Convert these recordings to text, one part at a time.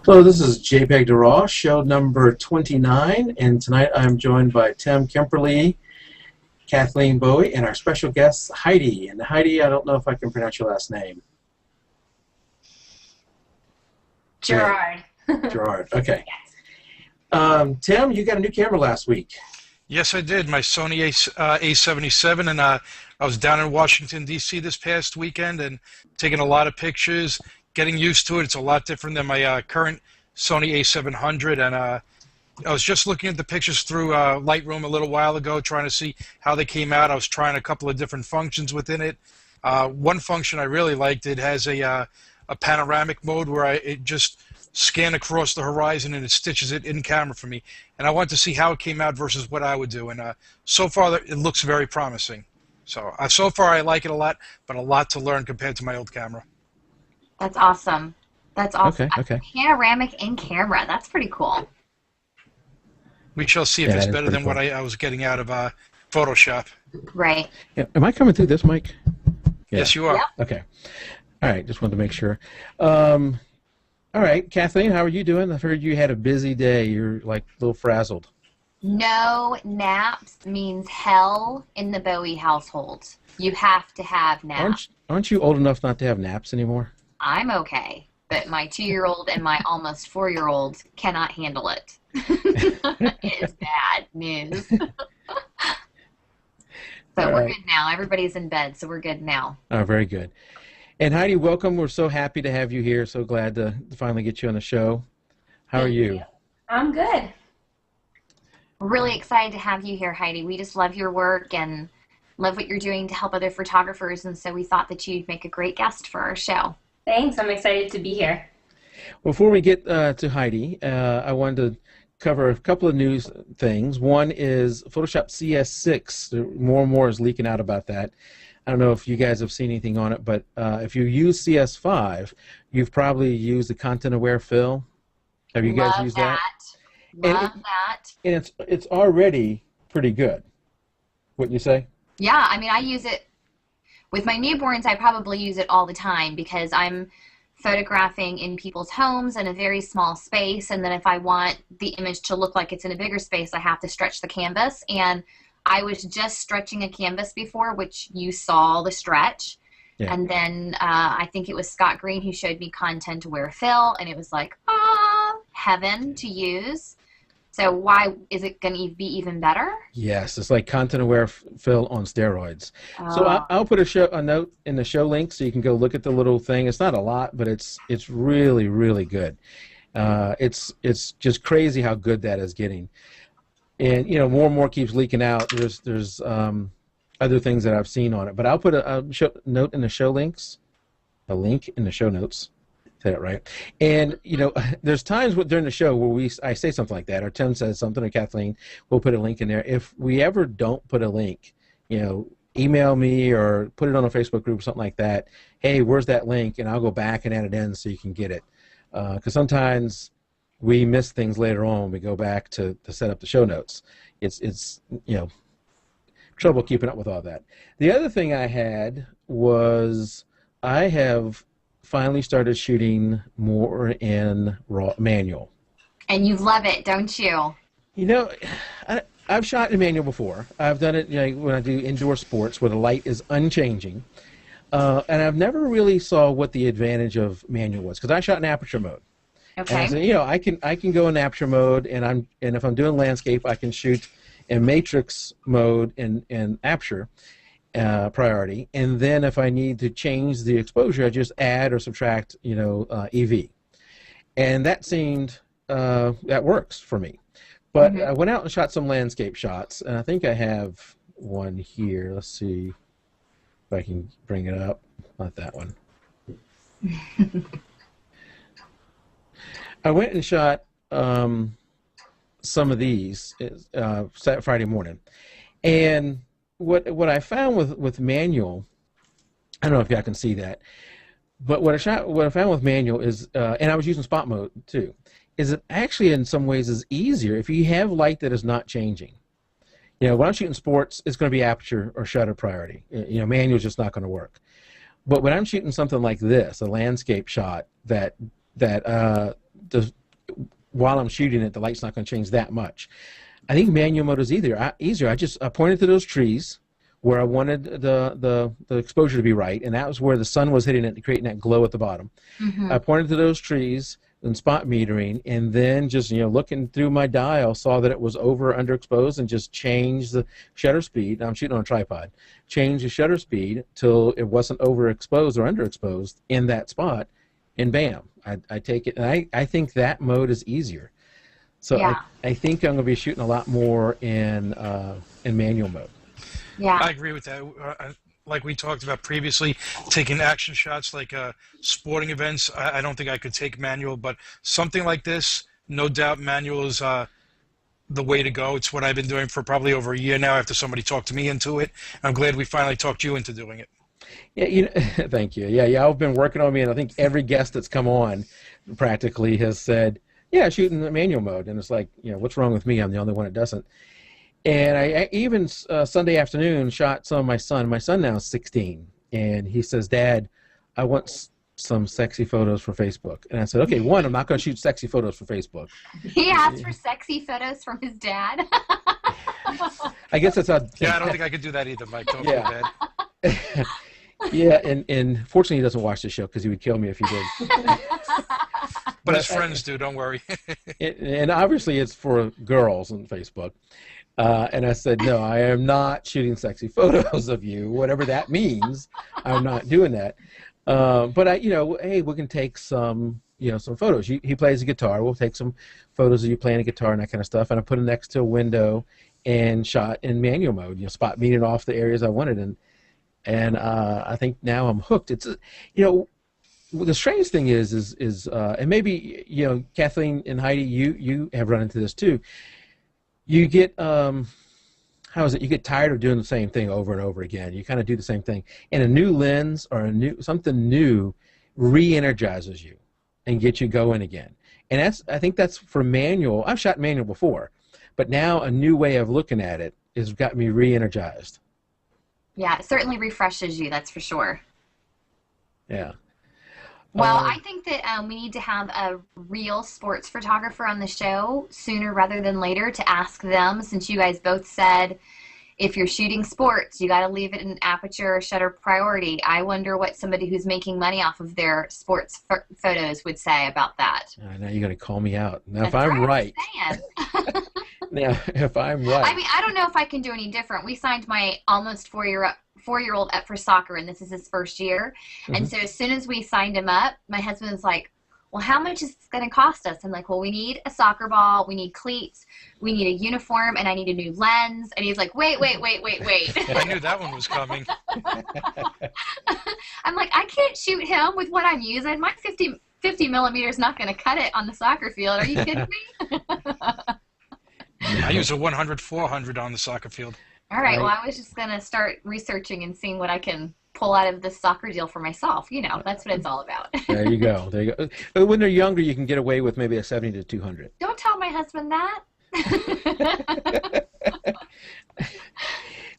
Hello, this is jpeg2RAW, show number 29, and tonight I'm joined by Tim Kemperle, Kathleen Bowie, and our special guest, Hiedi. And Hiedi, I don't know if I can pronounce your last name. Gerard. Gerard, okay. Tim, you got a new camera last week. Yes, I did. My Sony A77, and I was down in Washington, D.C. this past weekend and taking a lot of pictures, getting used to it. It's a lot different than my current Sony A700, and I was just looking at the pictures through Lightroom a little while ago, trying to see how they came out. I was trying a couple of different functions within it. One function I really liked, it has a panoramic mode where it just scan across the horizon and it stitches it in camera for me, and I want to see how it came out versus what I would do, and so far it looks very promising. So so far I like it a lot, but a lot to learn compared to my old camera. That's awesome. That's awesome. Okay. Panoramic in camera. That's pretty cool. We shall see if it's better than what I was getting out of Photoshop. Right. Yeah, am I coming through this mic? Yeah. Yes, you are. Yep. Okay. All right, just wanted to make sure. All right, Kathleen, how are you doing? I've heard you had a busy day. You're like a little frazzled. No naps means hell in the Bowie household. You have to have naps. Aren't you old enough not to have naps anymore? I'm okay, but my 2-year-old and my almost 4-year-old cannot handle it. It is bad news. But we're good now. Everybody's in bed, so we're good now. Oh, very good. And Hiedi, welcome. We're so happy to have you here. So glad to finally get you on the show. How are you? I'm good. We're really excited to have you here, Hiedi. We just love your work and love what you're doing to help other photographers, and so we thought that you'd make a great guest for our show. Thanks. I'm excited to be here. Before we get to Hiedi, I wanted to cover a couple of news things. One is Photoshop CS6. More and more is leaking out about that. I don't know if you guys have seen anything on it, but if you use CS5, you've probably used the content-aware fill. Have you guys used that? Love that. And it's already pretty good. Wouldn't you say? Yeah, I mean, I use it with my newborns. I probably use it all the time because I'm photographing in people's homes in a very small space, and then if I want the image to look like it's in a bigger space, I have to stretch the canvas. And I was just stretching a canvas before, which you saw the stretch. Yeah. And then I think it was Scott Green who showed me content-aware fill, and it was like, heaven to use. So why is it going to be even better? Yes, it's like content-aware fill on steroids. So I'll put a note in the show link so you can go look at the little thing. It's not a lot, but it's really, really good. It's just crazy how good that is getting. And more and more keeps leaking out. There's other things that I've seen on it, but I'll put a note in the show links, a link in the show notes. Say that right. And there's times during the show where I say something like that, or Tim says something, or Kathleen, we'll put a link in there. If we ever don't put a link, email me or put it on a Facebook group or something like that. Hey, where's that link? And I'll go back and add it in so you can get it. Because sometimes we miss things later on when we go back to set up the show notes. It's trouble keeping up with all that. The other thing I had was I have finally started shooting more in raw manual. And you love it, don't you? I've shot in manual before. I've done it when I do indoor sports where the light is unchanging. And I've never really saw what the advantage of manual was, because I shot in aperture mode. Okay. And so, I can go in aperture mode, and if I'm doing landscape, I can shoot in matrix mode in aperture priority, and then if I need to change the exposure, I just add or subtract EV, and that seemed that works for me. But I went out and shot some landscape shots, and I think I have one here. Let's see if I can bring it up. Not that one. I went and shot some of these Friday morning, and what I found with manual, I don't know if y'all can see that, but what I found with manual is, and I was using spot mode too, is it actually in some ways is easier if you have light that is not changing. When I'm shooting sports, it's going to be aperture or shutter priority. Manual is just not going to work. But when I'm shooting something like this, a landscape shot that while I'm shooting it, the light's not going to change that much. I think manual mode is easier. I pointed to those trees where I wanted the exposure to be right, and that was where the sun was hitting it, creating that glow at the bottom. Mm-hmm. I pointed to those trees and spot metering, and then just looking through my dial, saw that it was over or underexposed, and just changed the shutter speed. I'm shooting on a tripod. Changed the shutter speed till it wasn't overexposed or underexposed in that spot, and bam, I take it. And I think that mode is easier. So Yeah. I think I'm going to be shooting a lot more in manual mode. Yeah. I agree with that. Like we talked about previously, taking action shots like sporting events, I don't think I could take manual, but something like this, no doubt manual is the way to go. It's what I've been doing for probably over a year now after somebody talked me into it. I'm glad we finally talked you into doing it. Yeah, thank you. Yeah, I've been working on me, and I think every guest that's come on practically has said, yeah, shooting the manual mode. And it's like, what's wrong with me? I'm the only one that doesn't. And I even Sunday afternoon shot some of my son. My son now is 16, and he says, Dad, I want some sexy photos for Facebook. And I said, okay, one, I'm not going to shoot sexy photos for Facebook. He asked for sexy photos from his dad. I guess that's how. Yeah, I don't think I could do that either, Mike. Don't feel bad. Yeah, and fortunately he doesn't watch the show because he would kill me if he did. But his friends do, don't worry. And obviously it's for girls on Facebook. And I said, no, I am not shooting sexy photos of you, whatever that means. I'm not doing that. But hey, we can take some photos. He plays the guitar. We'll take some photos of you playing a guitar and that kind of stuff. And I put it next to a window and shot in manual mode. Spot meeting off the areas I wanted, and I think now I'm hooked. It's the strange thing is and maybe Kathleen and Heidi, you have run into this too. You get how is it? You get tired of doing the same thing over and over again. You kind of do the same thing, and a new lens or something new re-energizes you and gets you going again. And I think that's for manual. I've shot manual before, but now a new way of looking at it has got me re-energized. Yeah, it certainly refreshes you, that's for sure. Yeah. Well, I think that we need to have a real sports photographer on the show sooner rather than later to ask them, since you guys both said if you're shooting sports, you got to leave it in aperture or shutter priority. I wonder what somebody who's making money off of their sports photos would say about that. Now you're going to call me out. Now, That's if I'm right. Now, if I'm right. I mean, I don't know if I can do any different. We signed my almost four-year-old up for soccer, and this is his first year. Mm-hmm. And so as soon as we signed him up, my husband was like, well, how much is this going to cost us? I'm like, well, we need a soccer ball, we need cleats, we need a uniform, and I need a new lens. And he's like, wait. I knew that one was coming. I'm like, I can't shoot him with what I'm using. My 50 millimeter is not going to cut it on the soccer field. Are you kidding me? I use a 100-400 on the soccer field. All right, well, I was just going to start researching and seeing what I can pull out of this soccer deal for myself. That's what it's all about. There you go. When they're younger, you can get away with maybe a 70-200. Don't tell my husband that.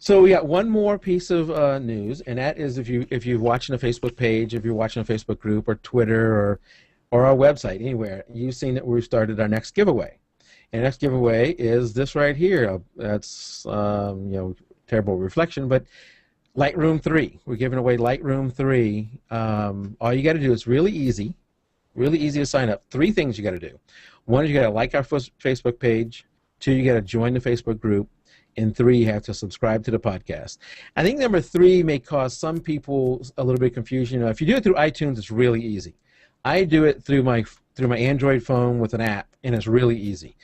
So we got one more piece of news, and that is if you're watching a Facebook page, if you're watching a Facebook group or Twitter or our website, anywhere, you've seen that we've started our next giveaway. And next giveaway is this right here. That's terrible reflection, but Lightroom 3. We're giving away Lightroom 3. All you got to do is really easy to sign up. 3 things you got to do. 1 is you got to like our Facebook page. 2, you got to join the Facebook group. And 3, you have to subscribe to the podcast. I think number 3 may cause some people a little bit of confusion. If you do it through iTunes, it's really easy. I do it through my Android phone with an app, and it's really easy.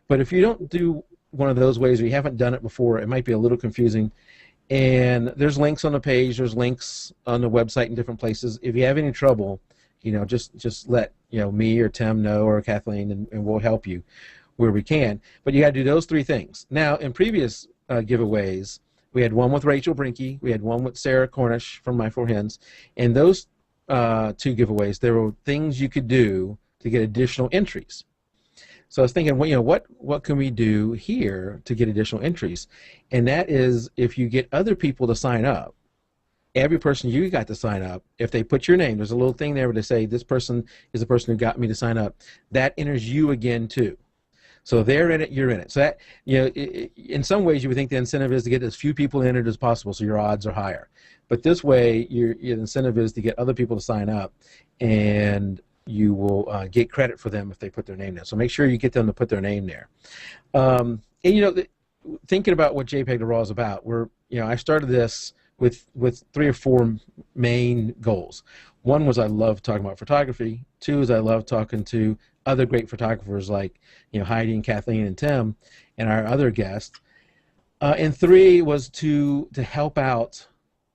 But if you don't do one of those ways, or you haven't done it before, it might be a little confusing. And there's links on the page, there's links on the website in different places. If you have any trouble, just let me or Tim know, or Kathleen, and we'll help you where we can. But you got to do those 3 things. Now, in previous giveaways, we had one with Rachel Brinke, we had one with Sarah Cornish from My Four Hens, and those 2 giveaways, there were things you could do to get additional entries. So I was thinking, what can we do here to get additional entries? And that is, if you get other people to sign up, every person you got to sign up, if they put your name, there's a little thing there where they say this person is the person who got me to sign up. That enters you again too. So they're in it, you're in it. So that, in some ways you would think the incentive is to get as few people entered as possible, so your odds are higher. But this way, your incentive is to get other people to sign up, and you will get credit for them if they put their name there. So make sure you get them to put their name there. And thinking about what jpeg2RAW is about, I started this with 3 or 4 main goals. One was I love talking about photography. 2 is I love talking to other great photographers like Hiedi and Kathleen and Tim and our other guests. And 3 was to help out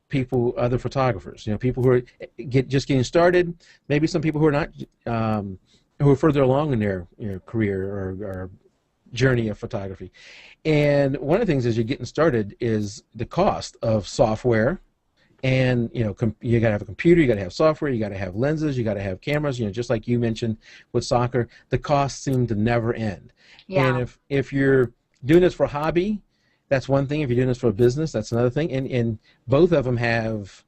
people, other photographers, people who are just getting started, maybe some people who are not, who are further along in their career or journey of photography. And one of the things as you're getting started is the cost of software. And you got to have a computer, you got to have software, you got to have lenses, you got to have cameras. Just like you mentioned with soccer, the costs seem to never end. Yeah. And if you're doing this for a hobby, that's one thing. If you're doing this for a business, that's another thing. And both of them have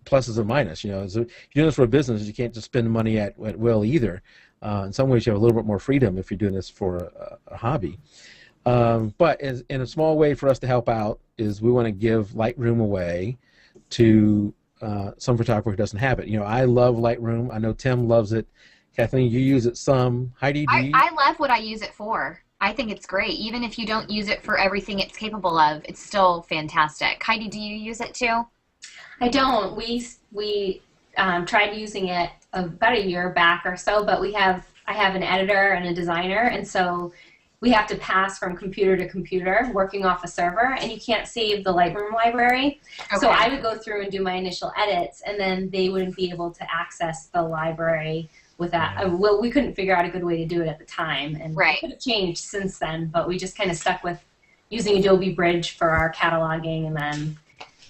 pluses and minuses. So if you're doing this for a business, you can't just spend money at will either. In some ways, you have a little bit more freedom if you're doing this for a hobby. But in a small way for us to help out is we want to give Lightroom away to some photographer who doesn't have it. I love Lightroom. I know Tim loves it. Kathleen, you use it some. Hiedi, do you? I love what I use it for. I think it's great. Even if you don't use it for everything it's capable of, it's still fantastic. Hiedi, do you use it too? I don't. We tried using it about a year back or so, but I have an editor and a designer, and so we have to pass from computer to computer working off a server, and you can't save the Lightroom library. Okay. So I would go through and do my initial edits, and then they wouldn't be able to access the library with that. Well, we couldn't figure out a good way to do it at the time, and it could have changed since then, but we just kind of stuck with using Adobe Bridge for our cataloging, and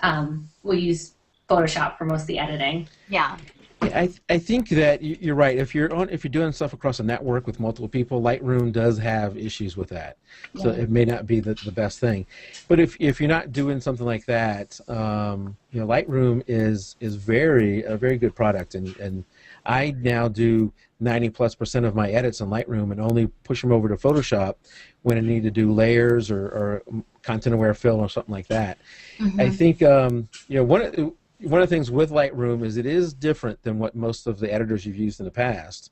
then we use Photoshop for most of the editing. Yeah. I think that you're right. If you're doing stuff across a network with multiple people, Lightroom does have issues with that. So it may not be the best thing. But if you're not doing something like that, Lightroom is a very good product, and I now do 90+% of my edits in Lightroom and only push them over to Photoshop when I need to do layers or content-aware fill or something like that. Mm-hmm. I think one of the things with Lightroom is it is different than what most of the editors you've used in the past,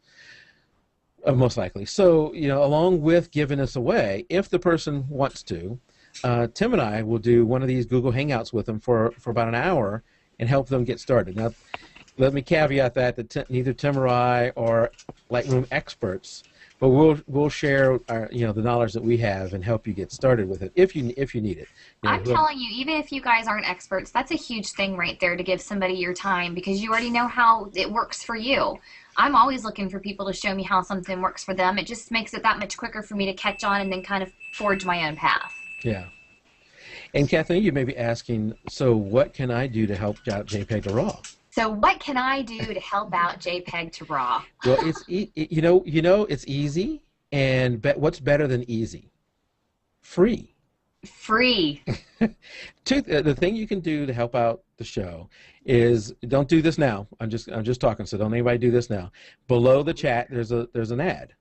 most likely. So, along with giving this away, if the person wants to, Tim and I will do one of these Google Hangouts with them for about an hour and help them get started. Now, let me caveat that neither Tim or I are Lightroom experts, but we'll share the knowledge that we have and help you get started with it if you need it. I'm telling you, even if you guys aren't experts, that's a huge thing right there to give somebody your time, because you already know how it works for you. I'm always looking for people to show me how something works for them. It just makes it that much quicker for me to catch on and then kind of forge my own path. Yeah. And Kathleen, you may be asking, so what can I do to help out jpeg2RAW? So what can I do to help out jpeg2RAW? Well, it's it's easy, and what's better than easy? Free. Free. The thing you can do to help out the show is, don't do this now. I'm just talking, so don't anybody do this now. Below the chat, there's an ad.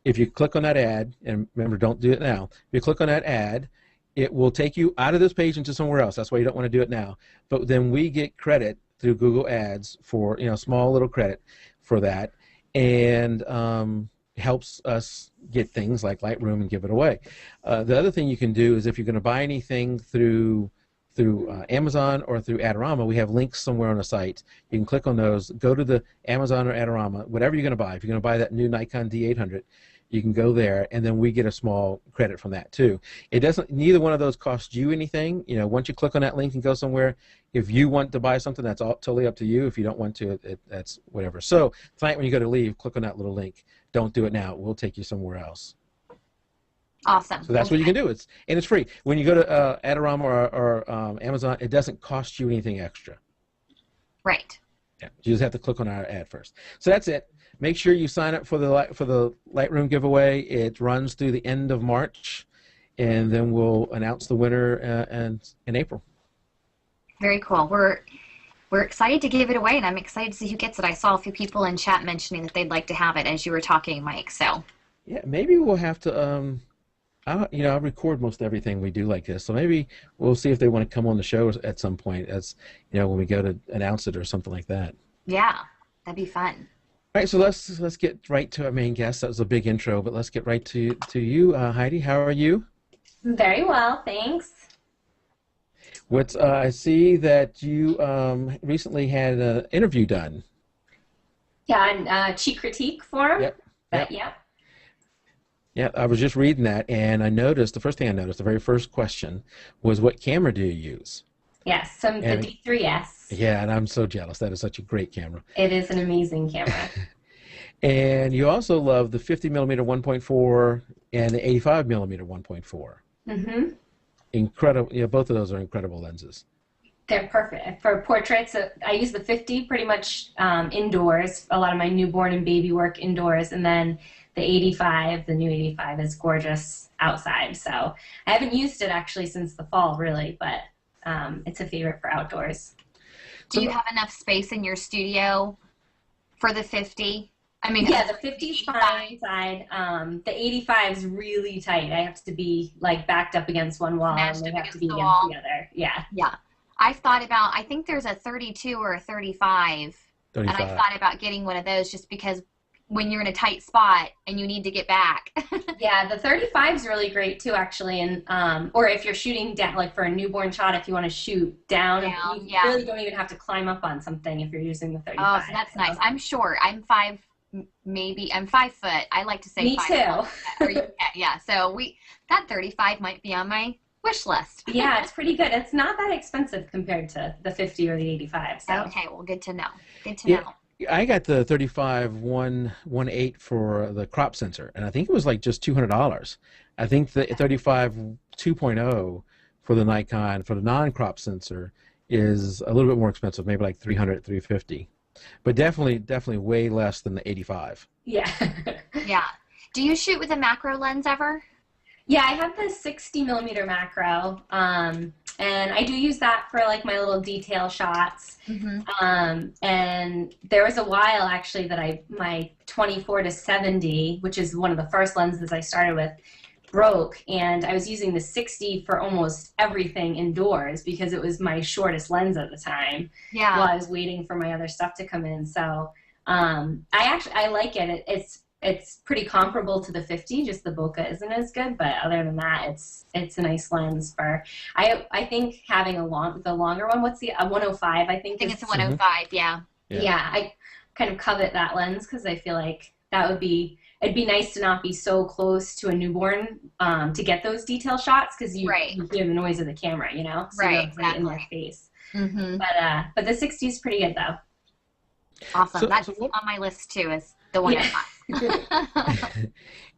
If you click on that ad, and remember, don't do it now. If you click on that ad, it will take you out of this page into somewhere else. That's why you don't want to do it now. But then we get credit through Google Ads for small little credit for that, and helps us get things like Lightroom and give it away. The other thing you can do is, if you're going to buy anything through Amazon or through Adorama, we have links somewhere on the site. You can click on those, go to the Amazon or Adorama, whatever you're going to buy. If you're going to buy that new Nikon D800, you can go there, and then we get a small credit from that too. Neither one of those costs you anything. Once you click on that link and go somewhere, if you want to buy something, that's totally up to you. If you don't want to, that's whatever. So tonight when you go to leave, click on that little link. Don't do it now. We'll take you somewhere else. Awesome. So that's what you can do. It's free. When you go to Adorama or Amazon, it doesn't cost you anything extra. Right. Yeah. You just have to click on our ad first. So that's it. Make sure you sign up for the Lightroom giveaway. It runs through the end of March, and then we'll announce the winner in April. Very cool. we're excited to give it away, and I'm excited to see who gets it. I saw a few people in chat mentioning that they'd like to have it as you were talking, Mike. So Yeah, maybe we'll have to. I record most everything we do like this, so maybe we'll see if they want to come on the show at some point. As when we go to announce it or something like that. yeah, that'd be fun. All right, so let's get right to our main guest. That was a big intro, but let's get right to you, Heidi. How are you? Very well, thanks. I see that you recently had an interview done. Yeah, on Cheat Critique forum. Yep. Yep. Yeah, I was just reading that, and I noticed, the very first question was, what camera do you use? Yes, the D3S. Yeah, and I'm so jealous. That is such a great camera. It is an amazing camera. And you also love the 50mm 1.4 and the 85mm 1.4. Mm-hmm. Incredible. Yeah, both of those are incredible lenses. They're perfect. For portraits, I use the 50 pretty much indoors, a lot of my newborn and baby work indoors, and then the 85, the new 85 is gorgeous outside. So I haven't used it actually since the fall, really, but it's a favorite for outdoors. Do you have enough space in your studio for the 50? I mean, yeah, the 50 is fine inside. The 85 is really tight. I have to be like backed up against one wall, and they have to be against the other. Yeah. Yeah. I've thought about, I think there's a 32 or a 35, and I thought about getting one of those just because when you're in a tight spot and you need to get back. Yeah, the 35 is really great too, actually, and or if you're shooting down, like for a newborn shot, if you want to shoot down, you really don't even have to climb up on something if you're using the 35. Oh, so that's nice. I'm short. I'm 5 foot. I like to say me 5 too. Or yeah. So that 35 might be on my wish list. Yeah, it's pretty good. It's not that expensive compared to the 50 or the 85. So. Okay, well, good to know. Good to know. I got the 35 1.8 for the crop sensor, and I think it was like just $200. I think the 35 2.0 for the Nikon for the non-crop sensor is a little bit more expensive, maybe like $300, $350, but definitely way less than the 85. Yeah. Yeah. Do you shoot with a macro lens ever? Yeah, I have the 60mm macro, and I do use that for like my little detail shots. Mm-hmm. And there was a while actually that my 24-70, which is one of the first lenses I started with, broke, and I was using the 60 for almost everything indoors because it was my shortest lens at the time. Yeah. While I was waiting for my other stuff to come in. So I like it. It's pretty comparable to the 50, just the bokeh isn't as good, but other than that, it's a nice lens for. I think having the longer one. What's the 105? I think it's a 105. Yeah. Yeah, I kind of covet that lens because I feel like it'd be nice to not be so close to a newborn to get those detail shots because you hear the noise of the camera, so right, exactly. In their face. Mm-hmm. But the 60 is pretty good though. Awesome. That's on my list too. Is the 105. Why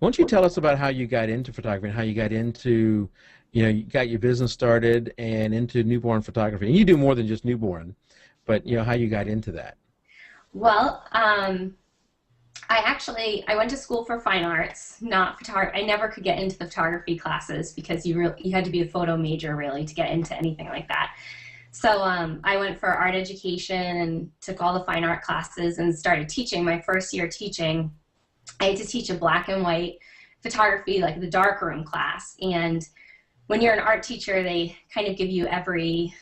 don't you tell us about how you got into photography and how you got into, you got your business started and into newborn photography. And you do more than just newborn, but how you got into that. Well, I went to school for fine arts, not photography. I never could get into the photography classes because you had to be a photo major really to get into anything like that. So I went for art education and took all the fine art classes and started teaching. My first year teaching, I had to teach a black and white photography, like the darkroom class. And when you're an art teacher, they kind of give you anything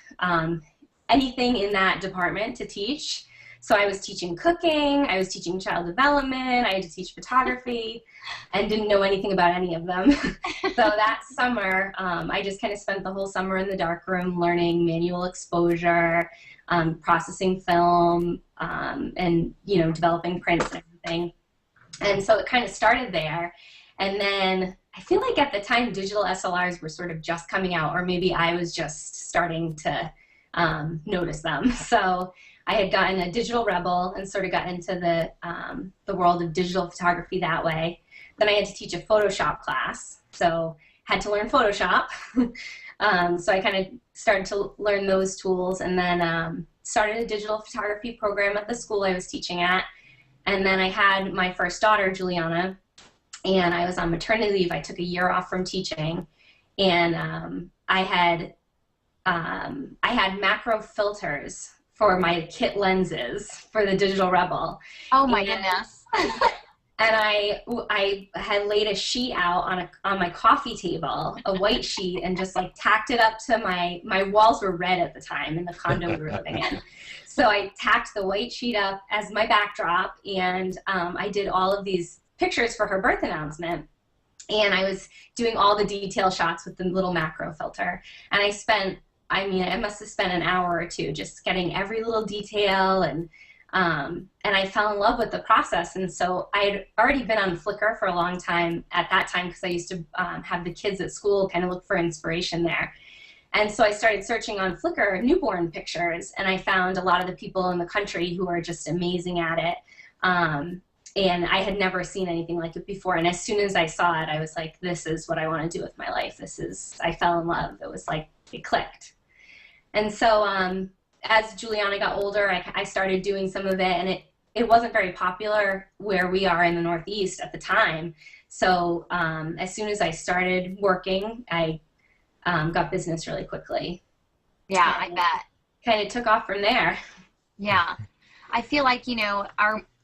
in that department to teach. So I was teaching cooking, I was teaching child development, I had to teach photography, and didn't know anything about any of them. So that summer, I just kind of spent the whole summer in the darkroom learning manual exposure, processing film, and developing prints and everything. And so it kind of started there. And then I feel like at the time digital SLRs were sort of just coming out, or maybe I was just starting to notice them. So I had gotten a digital rebel and sort of got into the world of digital photography that way. Then I had to teach a Photoshop class, so had to learn Photoshop. So I kind of started to learn those tools, and then started a digital photography program at the school I was teaching at. And then I had my first daughter, Juliana, and I was on maternity leave. I took a year off from teaching, and I had macro filters for my kit lenses for the Digital Rebel. Oh my goodness. And I had laid a sheet out on my coffee table, a white sheet, and just like tacked it up to my walls were red at the time in the condo we were living in. So I tacked the white sheet up as my backdrop, and I did all of these pictures for her birth announcement. And I was doing all the detail shots with the little macro filter. And I must have spent an hour or two just getting every little detail, and I fell in love with the process. And so I had already been on Flickr for a long time at that time, because I used to have the kids at school kind of look for inspiration there. And so I started searching on Flickr newborn pictures, and I found a lot of the people in the country who are just amazing at it. And I had never seen anything like it before. And as soon as I saw it, I was like, this is what I want to do with my life. I fell in love. It was like, it clicked. And so as Juliana got older, I started doing some of it, and it wasn't very popular where we are in the Northeast at the time. So as soon as I started working, I got business really quickly. Yeah, I bet. Kind of took off from there. Yeah. I feel like,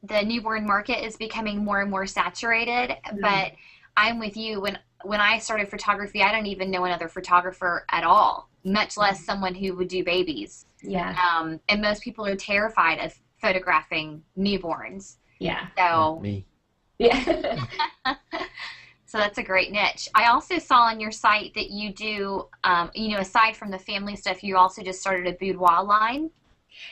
the newborn market is becoming more and more saturated, but I'm with you. When I started photography, I don't even know another photographer at all, much less someone who would do babies. Yeah. And most people are terrified of photographing newborns. Yeah. So Me. Yeah. So that's a great niche. I also saw on your site that you do, aside from the family stuff, you also just started a boudoir line.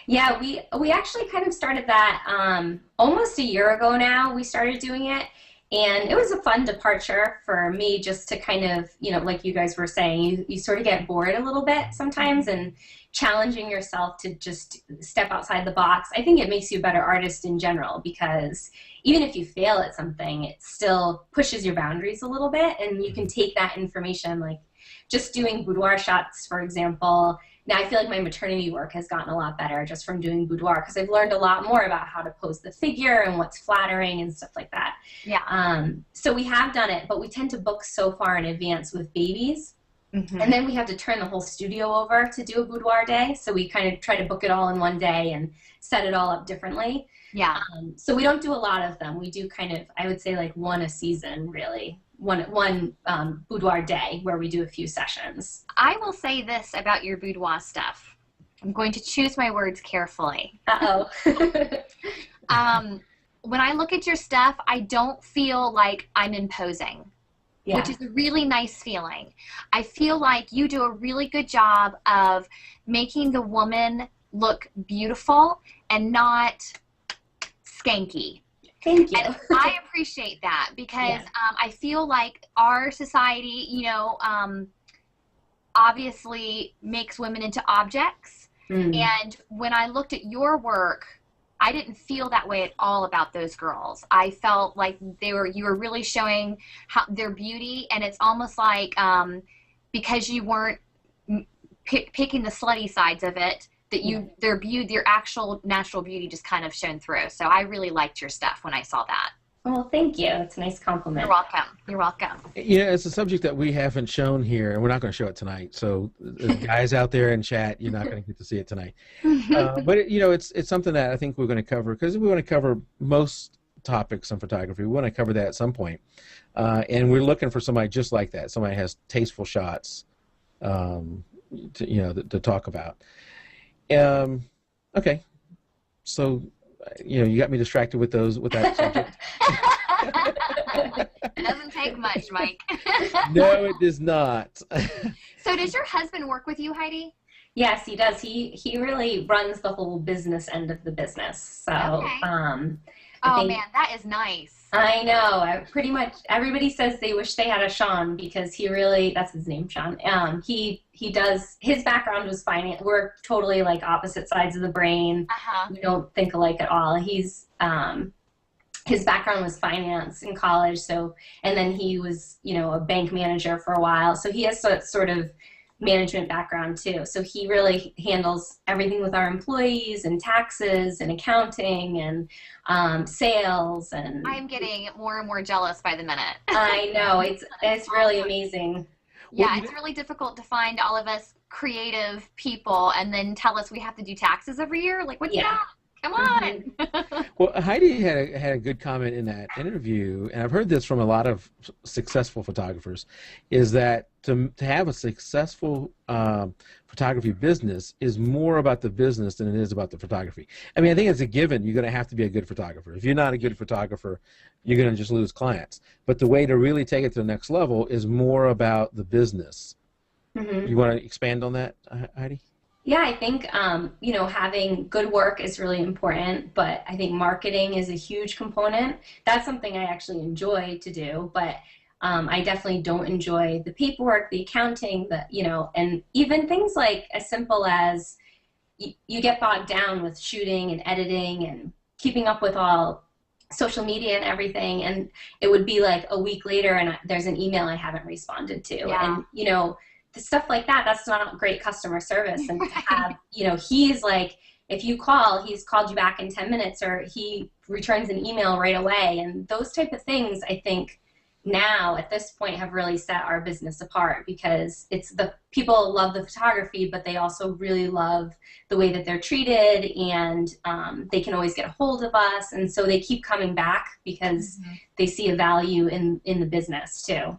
Yeah, we actually kind of started that almost a year ago now. We started doing it, and it was a fun departure for me, just to kind of, like you guys were saying, you sort of get bored a little bit sometimes, and challenging yourself to just step outside the box. I think it makes you a better artist in general, because even if you fail at something, it still pushes your boundaries a little bit, and you can take that information, like just doing boudoir shots, for example. Now I feel like my maternity work has gotten a lot better just from doing boudoir, because I've learned a lot more about how to pose the figure and what's flattering and stuff like that. Yeah. So we have done it, but we tend to book so far in advance with babies. Mm-hmm. And then we have to turn the whole studio over to do a boudoir day. So we kind of try to book it all in one day and set it all up differently. Yeah. So we don't do a lot of them. We do kind of, I would say, like one a season, really. One boudoir day where we do a few sessions. I will say this about your boudoir stuff. I'm going to choose my words carefully. Uh-oh. When I look at your stuff, I don't feel like I'm imposing, which is a really nice feeling. I feel like you do a really good job of making the woman look beautiful and not skanky. Thank you. And I appreciate that, because I feel like our society, obviously makes women into objects. And when I looked at your work, I didn't feel that way at all about those girls. I felt like you were really showing their beauty, and it's almost like because you weren't picking the slutty sides of it, that their actual natural beauty just kind of shone through. So I really liked your stuff when I saw that. Well, thank you. It's a nice compliment. You're welcome. You're welcome. Yeah, it's a subject that we haven't shown here, and we're not going to show it tonight. So the guys out there in chat, you're not going to get to see it tonight. But it's something that I think we're going to cover, because we want to cover most topics on photography. We want to cover that at some point. And we're looking for somebody just like that. Somebody who has tasteful shots, to talk about. Okay, so you got me distracted with that subject. It doesn't take much, Mike. No, it does not. So does your husband work with you, Hiedi? Yes, he does. He really runs the whole business end of the business. So Okay. I Man, that is nice. I know. Pretty much everybody says they wish they had a Sean, because he really, that's his name, Sean. He does, his background was finance. We're totally like opposite sides of the brain. Uh-huh. We don't think alike at all. His background was finance in college, and then he was, a bank manager for a while. So he has sort of management background too. So he really handles everything with our employees and taxes and accounting and sales. And I'm getting more and more jealous by the minute. I know, it's really amazing. Yeah, it's really difficult to find all of us creative people and then tell us we have to do taxes every year? Like, what's that? Come on. Well, Heidi had a good comment in that interview, and I've heard this from a lot of successful photographers, is that to have a successful photography business is more about the business than it is about the photography. I mean, I think it's a given you're going to have to be a good photographer. If you're not a good photographer, you're going to just lose clients. But the way to really take it to the next level is more about the business. You want to expand on that, Heidi? Yeah, I think, you know, having good work is really important, but I think marketing is a huge component. That's something I actually enjoy to do, but I definitely don't enjoy the paperwork, the accounting, you know, and even things like as simple as you get bogged down with shooting and editing and keeping up with all social media and everything, and it would be like a week later and there's an email I haven't responded to. And, you know, stuff like that, that's not great customer service. And to have, you know, he's like, if you call, he's called you back in 10 minutes or he returns an email right away. And those type of things, I think now at this point have really set our business apart, because it's the people love the photography, but they also really love the way that they're treated, and they can always get a hold of us. And so they keep coming back because they see a value in the business too.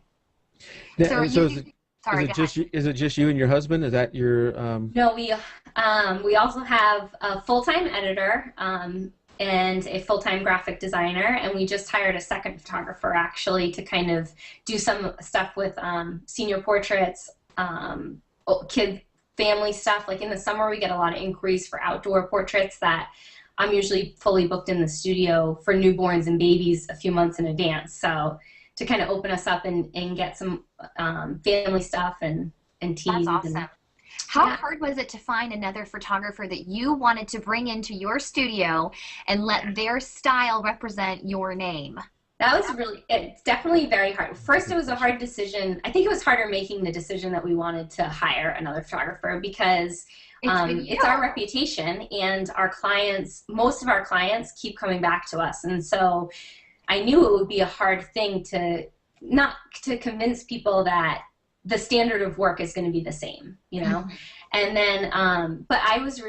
Now, is it just you and your husband? Is that your? No, we also have a full-time editor and a full-time graphic designer, and we just hired a second photographer actually to kind of do some stuff with senior portraits, kid family stuff. Like in the summer, we get a lot of inquiries for outdoor portraits that I'm usually fully booked in the studio for newborns and babies a few months in advance. So to kind of open us up and get some family stuff and teas. That's awesome. How hard was it to find another photographer that you wanted to bring into your studio and let their style represent your name? That was it's definitely very hard. First, it was a hard decision. I think it was harder making the decision that we wanted to hire another photographer, because it's our reputation, and our clients, most of our clients keep coming back to us. And so I knew it would be a hard thing not to convince people that the standard of work is going to be the same, you know? And then, but I was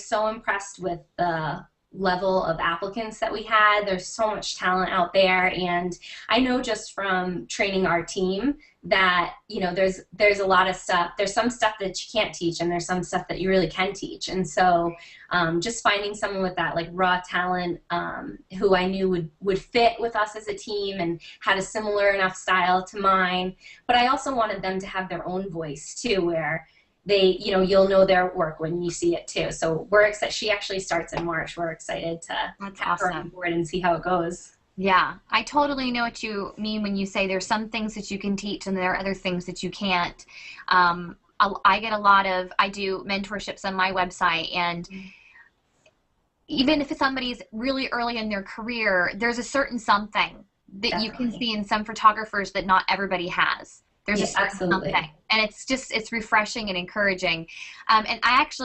so impressed with the level of applicants that we had. There's so much talent out there, and I know just from training our team that, you know, there's a lot of stuff. There's some stuff that you can't teach, and there's some stuff that you really can teach. And so just finding someone with that like raw talent who I knew would fit with us as a team and had a similar enough style to mine. But I also wanted them to have their own voice too, where they, you know, you'll know their work when you see it too. So we're excited. She actually starts in March. We're excited to have her on board and see how it goes. Yeah, I totally know what you mean when you say there's some things that you can teach and there are other things that you can't. I get a lot of, I do mentorships on my website, and even if somebody's really early in their career, there's a certain something that you can see in some photographers that not everybody has. There's a certain something, and it's refreshing and encouraging. And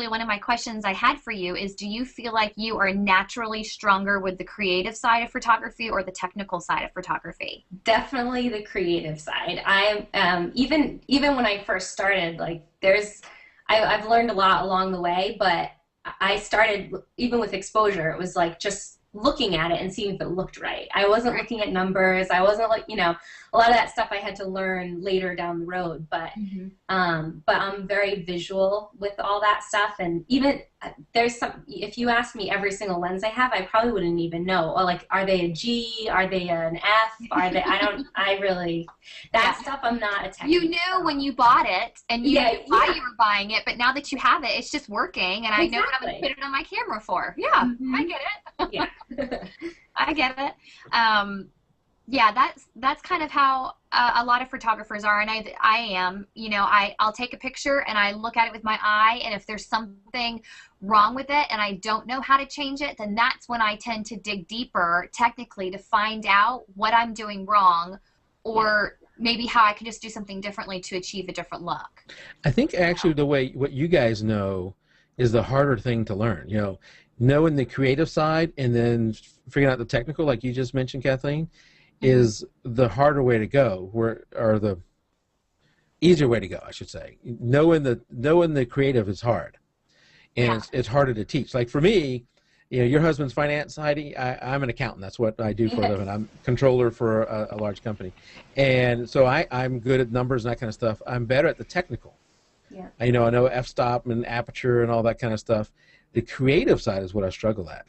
one of my questions I had for you is, do you feel like you are naturally stronger with the creative side of photography or the technical side of photography? Definitely the creative side. I even when I first started, like I've learned a lot along the way, but I started even with exposure. It was like just looking at it and seeing if it looked right. I wasn't looking at numbers. I wasn't like, you know, a lot of that stuff I had to learn later down the road, but I'm very visual with all that stuff. And even there's some, if you asked me every single lens I have, I probably wouldn't even know. Or like, are they a G? Are they an F? Are they, that stuff I'm not a technical. You knew when you bought it, and you knew why you were buying it, but now that you have it, it's just working, and I know what I'm going to put it on my camera for. Yeah, I get it. Yeah. I get it. Yeah, that's kind of how a lot of photographers are, and I am. You know, I'll take a picture and I look at it with my eye, and if there's something wrong with it and I don't know how to change it, then that's when I tend to dig deeper technically to find out what I'm doing wrong, or maybe how I can just do something differently to achieve a different look. I think actually what you guys know is the harder thing to learn. You know, knowing the creative side and then figuring out the technical, like you just mentioned, Kathleen, is the harder way to go. easier way to go, I should say. Knowing the creative is hard, and it's harder to teach. Like for me, your husband's finance, Heidi. I'm an accountant. That's what I do for a living. I'm controller for a large company, and so I'm good at numbers and that kind of stuff. I'm better at the technical. Yeah. I know f-stop and aperture and all that kind of stuff. The creative side is what I struggle at.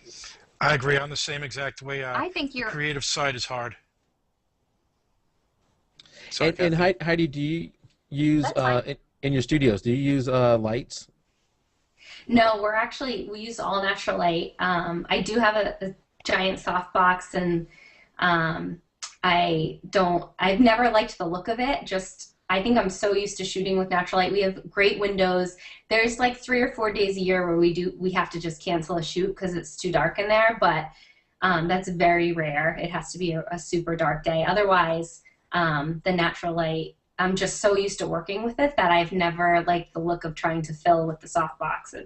I agree. I'm the same exact way. I think your creative side is hard. So And Heidi, do you use in your studios? Do you use lights? No, we use all natural light. I do have a giant softbox, and I've never liked the look of it. I think I'm so used to shooting with natural light. We have great windows. There's like 3 or 4 days a year where we have to just cancel a shoot because it's too dark in there, but that's very rare. It has to be a super dark day. Otherwise, the natural light, I'm just so used to working with it that I've never liked the look of trying to fill with the softbox.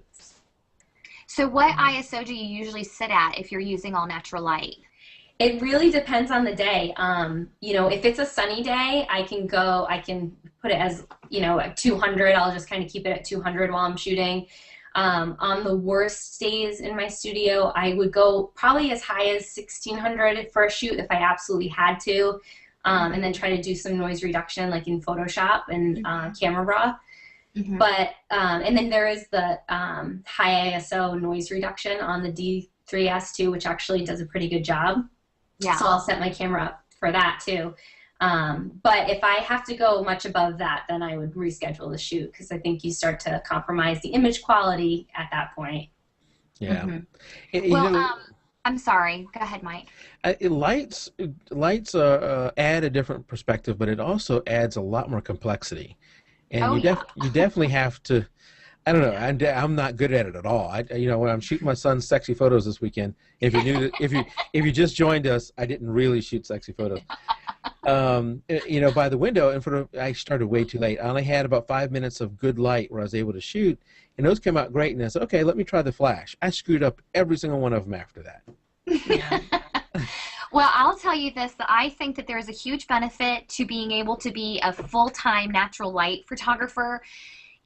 So what ISO do you usually sit at if you're using all natural light? It really depends on the day. If it's a sunny day, I can put it as, at 200. I'll just kind of keep it at 200 while I'm shooting. On the worst days in my studio, I would go probably as high as 1600 for a shoot if I absolutely had to, and then try to do some noise reduction like in Photoshop and Kemperle. Mm-hmm. But and then there is the high ISO noise reduction on the D3S2, which actually does a pretty good job. Yeah. So I'll set my camera up for that too. But if I have to go much above that, then I would reschedule the shoot because I think you start to compromise the image quality at that point. Yeah. Mm-hmm. I'm sorry. Go ahead, Mike. Lights add a different perspective, but it also adds a lot more complexity. And you definitely have to. I don't know. I'm not good at it at all. When I'm shooting my son's sexy photos this weekend, if you just joined us, I didn't really shoot sexy photos. By the window, I started way too late. I only had about 5 minutes of good light where I was able to shoot, and those came out great. And I said, okay, let me try the flash. I screwed up every single one of them after that. Yeah. Well, I'll tell you this, that I think that there is a huge benefit to being able to be a full-time natural light photographer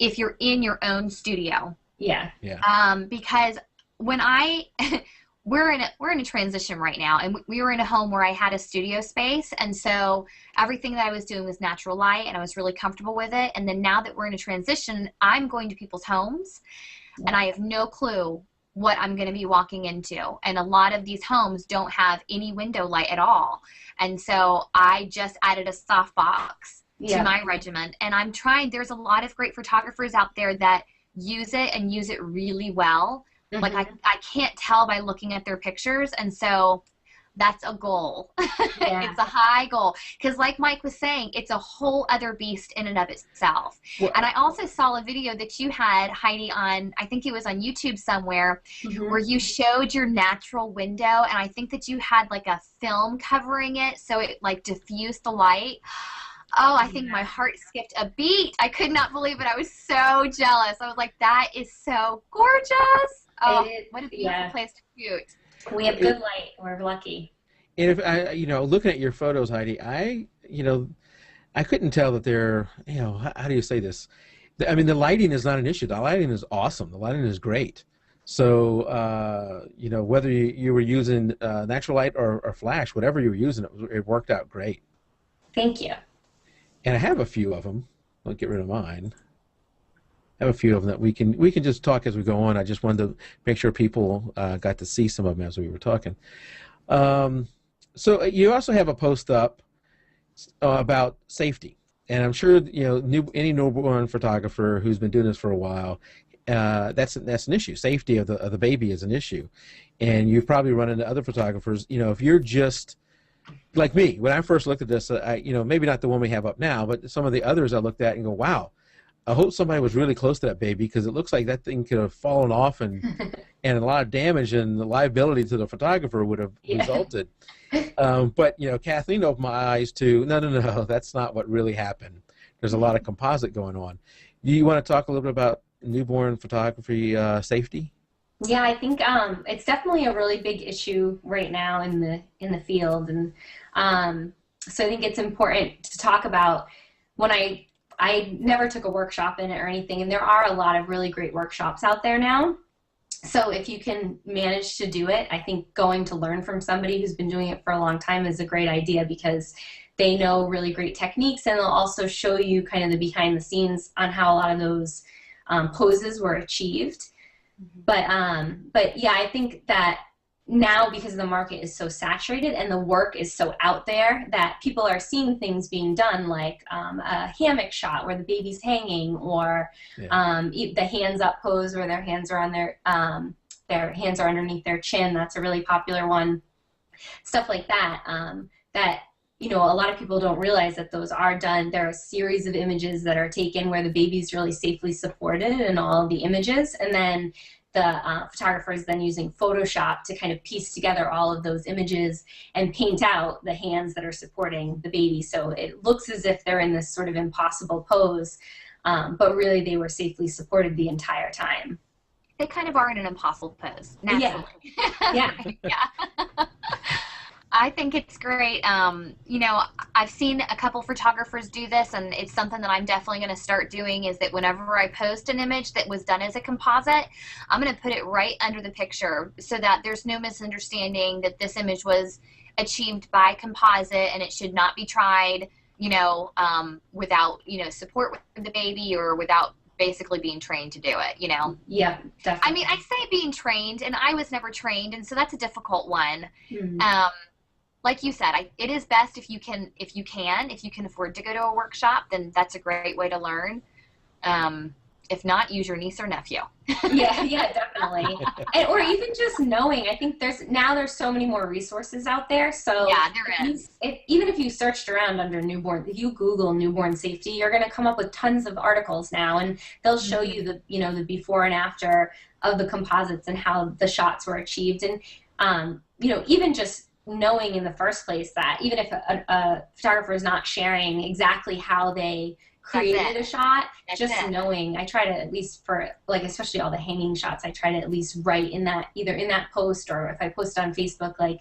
if you're in your own studio. Yeah. Because when we're in a transition right now, and we were in a home where I had a studio space, and so everything that I was doing was natural light, and I was really comfortable with it. And then now that we're in a transition, I'm going to people's homes, and I have no clue what I'm going to be walking into. And a lot of these homes don't have any window light at all. And so I just added a softbox to my regimen. And I'm trying, there's a lot of great photographers out there that use it and use it really well. Mm-hmm. Like I can't tell by looking at their pictures. And so that's a goal. Yeah. It's a high goal. Because like Mike was saying, it's a whole other beast in and of itself. Well, and I also saw a video that you had, Heidi, on, I think it was on YouTube somewhere, where you showed your natural window. And I think that you had like a film covering it, so it like diffused the light. Oh, I think my heart skipped a beat. I could not believe it. I was so jealous. I was like, that is so gorgeous. Oh, what a beautiful place to shoot. We have good light. We're lucky. And if looking at your photos, Heidi, I couldn't tell that they're, how do you say this? I mean, the lighting is not an issue. The lighting is awesome. The lighting is great. So, whether you were using natural light or flash, whatever you were using, it worked out great. Thank you. And I have a few of them. I'll get rid of mine. I have a few of them that we can just talk as we go on. I just wanted to make sure people got to see some of them as we were talking. So you also have a post up about safety, and I'm sure any newborn photographer who's been doing this for a while, that's an issue. Safety of the baby is an issue, and you've probably run into other photographers. If you're just like me, when I first looked at this, maybe not the one we have up now, but some of the others I looked at and go, wow. I hope somebody was really close to that baby, because it looks like that thing could have fallen off and a lot of damage and the liability to the photographer would have resulted. But Kathleen opened my eyes to no, that's not what really happened. There's a lot of composite going on. Do you want to talk a little bit about newborn photography safety? Yeah, I think it's definitely a really big issue right now in the field, and so I think it's important to talk about. When I I never took a workshop in it or anything, and there are a lot of really great workshops out there now. So if you can manage to do it, I think going to learn from somebody who's been doing it for a long time is a great idea, because they know really great techniques, and they'll also show you kind of the behind the scenes on how a lot of those poses were achieved. But yeah, I think that now, because the market is so saturated and the work is so out there, that people are seeing things being done, like a hammock shot where the baby's hanging, or the hands up pose where their hands are on their hands are underneath their chin. That's a really popular one. Stuff like that. That, you know, a lot of people don't realize that those are done. There are a series of images that are taken where the baby's really safely supported in all of the images, and then the photographer is then using Photoshop to kind of piece together all of those images and paint out the hands that are supporting the baby. So it looks as if they're in this sort of impossible pose, but really they were safely supported the entire time. They kind of are in an impossible pose, naturally. Yeah. Yeah. I think it's great. You know, I've seen a couple photographers do this, and it's something that I'm definitely going to start doing, is that whenever I post an image that was done as a composite, I'm going to put it right under the picture so that there's no misunderstanding that this image was achieved by composite, and it should not be tried, you know, without, you know, support with the baby, or without basically being trained to do it, you know? Yeah, definitely. I mean, I say being trained, and I was never trained, and so that's a difficult one. Like you said, it is best if you can afford to go to a workshop, then that's a great way to learn. If not, use your niece or nephew. Yeah, definitely. Or even just knowing. I think there's so many more resources out there. So yeah, there is. Even if you searched around under newborn, if you Google newborn safety, you're going to come up with tons of articles now, and they'll show you the before and after of the composites and how the shots were achieved. And even just knowing in the first place that even if a photographer is not sharing exactly how they created a shot, knowing, I try to, at least for, like, especially all the hanging shots, I try to at least write in that, either in that post, or if I post on Facebook, like,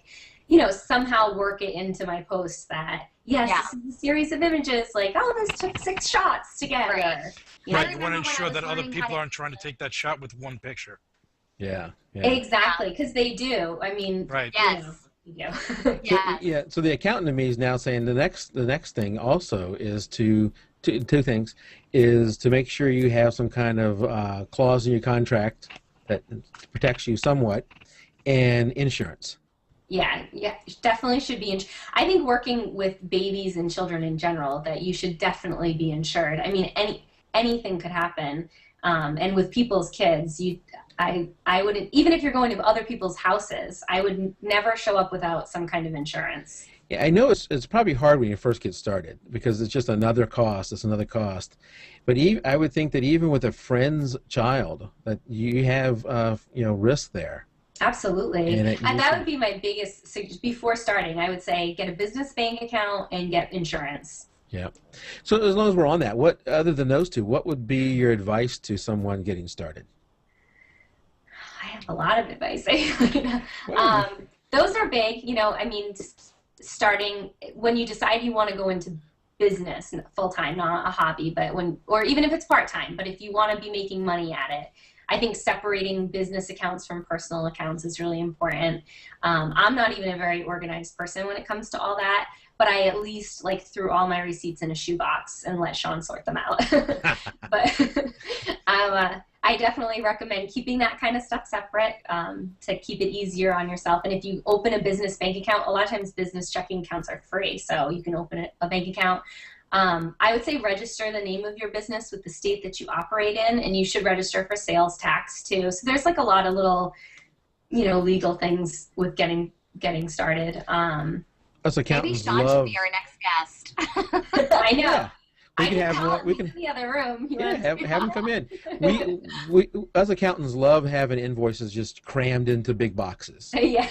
somehow work it into my post that, this is a series of images, like, oh, this took 6 shots together. Right, you want to ensure that other people aren't trying to take that shot with one picture. Yeah. Exactly, because they do. I mean, right. Yes. So the accountant in me is now saying the next thing also is two things, is to make sure you have some kind of clause in your contract that protects you somewhat, and insurance. Yeah, definitely should be. I think working with babies and children in general, that you should definitely be insured. I mean, anything could happen, and with people's kids, I wouldn't, even if you're going to other people's houses, I would never show up without some kind of insurance. Yeah, I know it's probably hard when you first get started, because it's just another cost. It's another cost. But I would think that even with a friend's child, that you have risk there. Absolutely. And that would be my biggest, before starting, I would say get a business bank account and get insurance. Yeah. So as long as we're on that, what, other than those two, what would be your advice to someone getting started? I have a lot of advice. Those are big, I mean, starting, when you decide you want to go into business full-time, not a hobby, or even if it's part-time, but if you want to be making money at it, I think separating business accounts from personal accounts is really important. I'm not even a very organized person when it comes to all that, but I at least threw all my receipts in a shoebox and let Sean sort them out. But I definitely recommend keeping that kind of stuff separate to keep it easier on yourself. And if you open a business bank account, a lot of times business checking accounts are free, so you can open a bank account. I would say register the name of your business with the state that you operate in, and you should register for sales tax too. So there's a lot of little, legal things with getting started. Us accountants maybe Sean should be our next guest. I know. Yeah. We can in the other room. Have him come in. We us accountants love having invoices just crammed into big boxes. Yeah.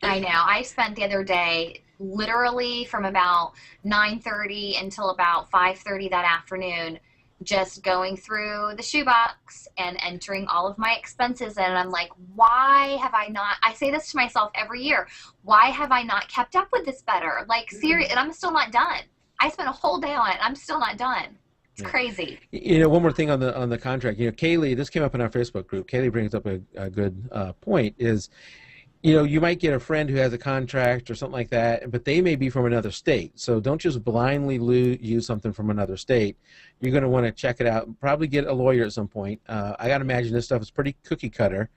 I know. I spent the other day literally from about 9:30 until about 5:30 that afternoon just going through the shoebox and entering all of my expenses, and I'm like, why have I not, I say this to myself every year, why have I not kept up with this better? Seriously, and I'm still not done. I spent a whole day on it. I'm still not done. It's crazy. You know, one more thing on the contract. You know, Kaylee, this came up in our Facebook group. Kaylee brings up a good point. Is, you know, you might get a friend who has a contract or something like that, but they may be from another state. So don't just blindly use something from another state. You're going to want to check it out. Probably get a lawyer at some point. I got to imagine this stuff is pretty cookie cutter.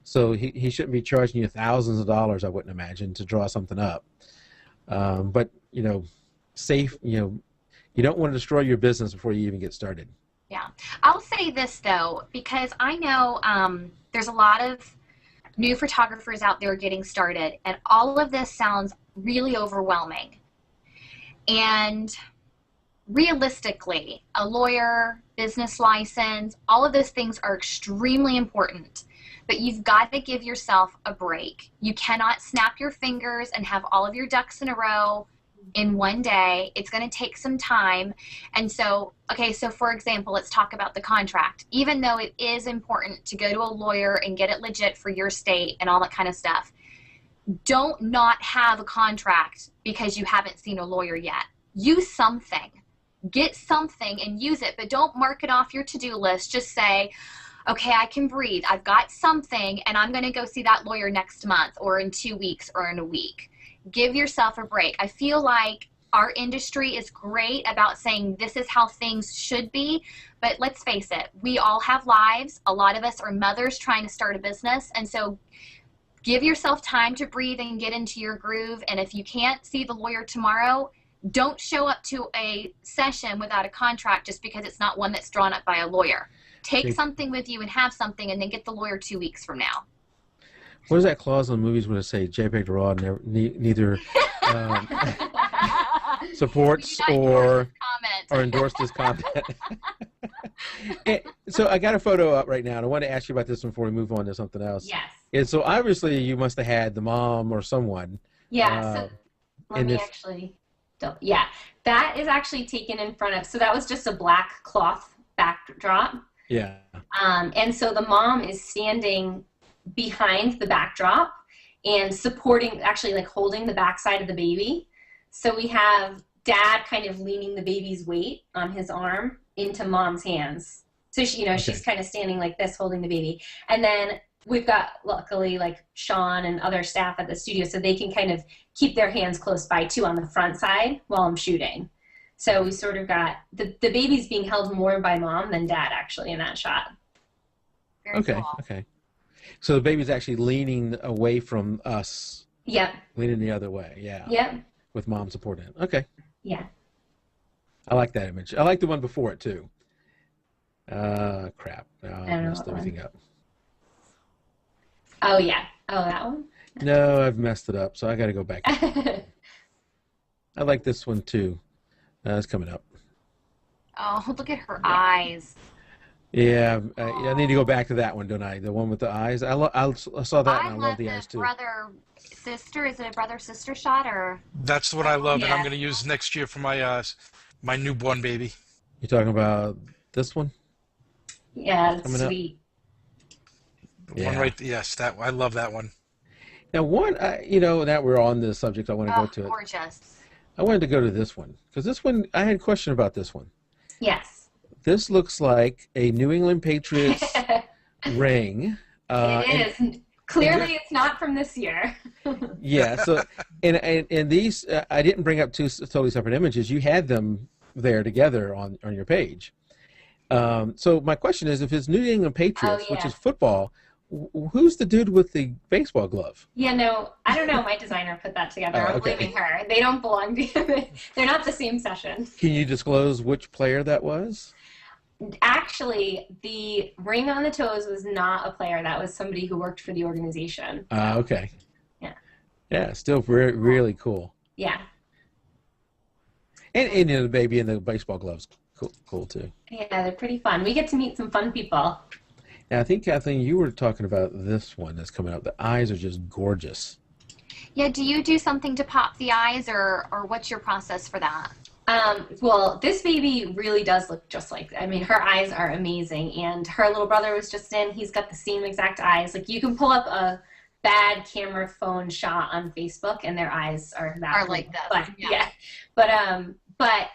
So he shouldn't be charging you thousands of dollars, I wouldn't imagine, to draw something up. But, you know, safe, you know, you don't want to destroy your business before you even get started. Yeah. I'll say this, though, because I know there's a lot of new photographers out there getting started, and all of this sounds really overwhelming. And realistically, a lawyer, business license, all of those things are extremely important. But you've got to give yourself a break. You cannot snap your fingers and have all of your ducks in a row in one day. It's going to take some time. And so, okay, so for example, let's talk about the contract. Even though it is important to go to a lawyer and get it legit for your state and all that kind of stuff, don't not have a contract because you haven't seen a lawyer yet. Use something. Get something and use it, but don't mark it off your to-do list. Just say, okay, I can breathe. I've got something, and I'm going to go see that lawyer next month or in 2 weeks or in a week. Give yourself a break. I feel like our industry is great about saying this is how things should be, but let's face it, we all have lives. A lot of us are mothers trying to start a business, and so give yourself time to breathe and get into your groove. And if you can't see the lawyer tomorrow, don't show up to a session without a contract just because it's not one that's drawn up by a lawyer. Take something with you and have something, and then get the lawyer 2 weeks from now. What is that clause in the movies when it say jpeg2RAW neither supports or endorsed his comment? So I got a photo up right now, and I want to ask you about this one before we move on to something else. Yes. And so obviously you must have had the mom or someone. Yeah. So let me yeah, that is actually taken in front of. So that was just a black cloth backdrop. Yeah. And so the mom is standing behind the backdrop and supporting, actually like holding the backside of the baby. So we have dad kind of leaning the baby's weight on his arm into mom's hands. So she, you know, she's kind of standing like this holding the baby. And then we've got, luckily, like Sean and other staff at the studio, so they can kind of keep their hands close by too on the front side while I'm shooting. So we sort of got, the baby's being held more by mom than dad actually in that shot. Very cool. Okay. So the baby's actually leaning away from us. Yep. Leaning the other way, yeah. Yep. With mom supporting it. Okay. Yeah. I like that image. I like the one before it too. Crap. I messed everything up. Oh yeah. Oh, that one? No, I've messed it up, so I got to go back. I like this one too. It's coming up. Oh, look at her eyes. Yeah, I need to go back to that one, don't I? The one with the eyes. I saw that and I love the eyes too. Brother-sister. Is it a brother-sister shot or? That's what I love, and I'm going to use next year for my my newborn baby. You talking about this one? Yeah, it's sweet. The one right. Yes, that I love that one. Now, one, you know, now we're on the subject, I want to go to it. Gorgeous. I wanted to go to this one because this one, I had a question about this one. Yes. This looks like a New England Patriots ring. It is. Clearly, it's not from this year. Yeah. So, and these, I didn't bring up two totally separate images. You had them there together on your page. So my question is, if it's New England Patriots, which is football, who's the dude with the baseball glove? Yeah, no, I don't know. My designer put that together. I'm blaming her. They don't belong to. They're not the same session. Can you disclose which player that was? Actually, the ring on the toes was not a player. That was somebody who worked for the organization. Okay. Yeah. Yeah, still really cool. Yeah. And you know, the baby in the baseball gloves, cool too. Yeah, they're pretty fun. We get to meet some fun people. Now, I think, Kathleen, you were talking about this one that's coming up. The eyes are just gorgeous. Yeah, do you do something to pop the eyes, or what's your process for that? Well, this baby really does look just like, I mean, her eyes are amazing, and her little brother was just in. He's got the same exact eyes. Like, you can pull up a bad camera phone shot on Facebook, and their eyes are that. Are like that. But, yeah. But but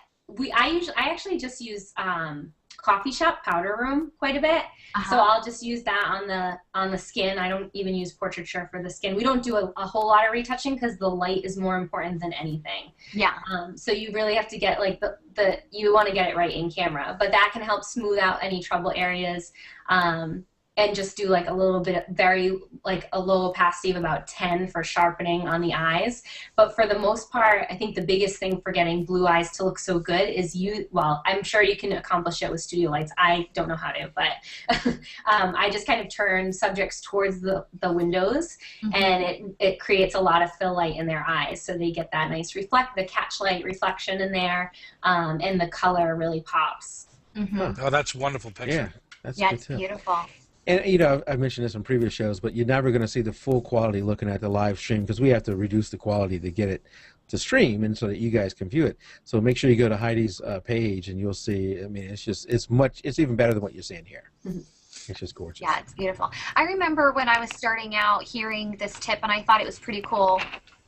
I actually just use coffee shop powder room quite a bit. So I'll just use that on the skin. I don't even use portraiture for the skin. We don't do a whole lot of retouching because the light is more important than anything. Yeah. So you really have to get like you want to get it right in camera, but that can help smooth out any trouble areas. And just do like a little bit, like a low opacity of about 10 for sharpening on the eyes. But for the most part, I think the biggest thing for getting blue eyes to look so good is well, I'm sure you can accomplish it with studio lights. I don't know how to, but I just kind of turn subjects towards the windows, and it creates a lot of fill light in their eyes. So they get that nice the catch light reflection in there, and the color really pops. Oh, that's a wonderful picture. Yeah, it's beautiful. And, you know, I've mentioned this in previous shows, but you're never going to see the full quality looking at the live stream because we have to reduce the quality to get it to stream and so that you guys can view it. So make sure you go to Heidi's page and you'll see, I mean, it's even better than what you're seeing here. It's just gorgeous. Yeah, it's beautiful. I remember when I was starting out hearing this tip and I thought it was pretty cool.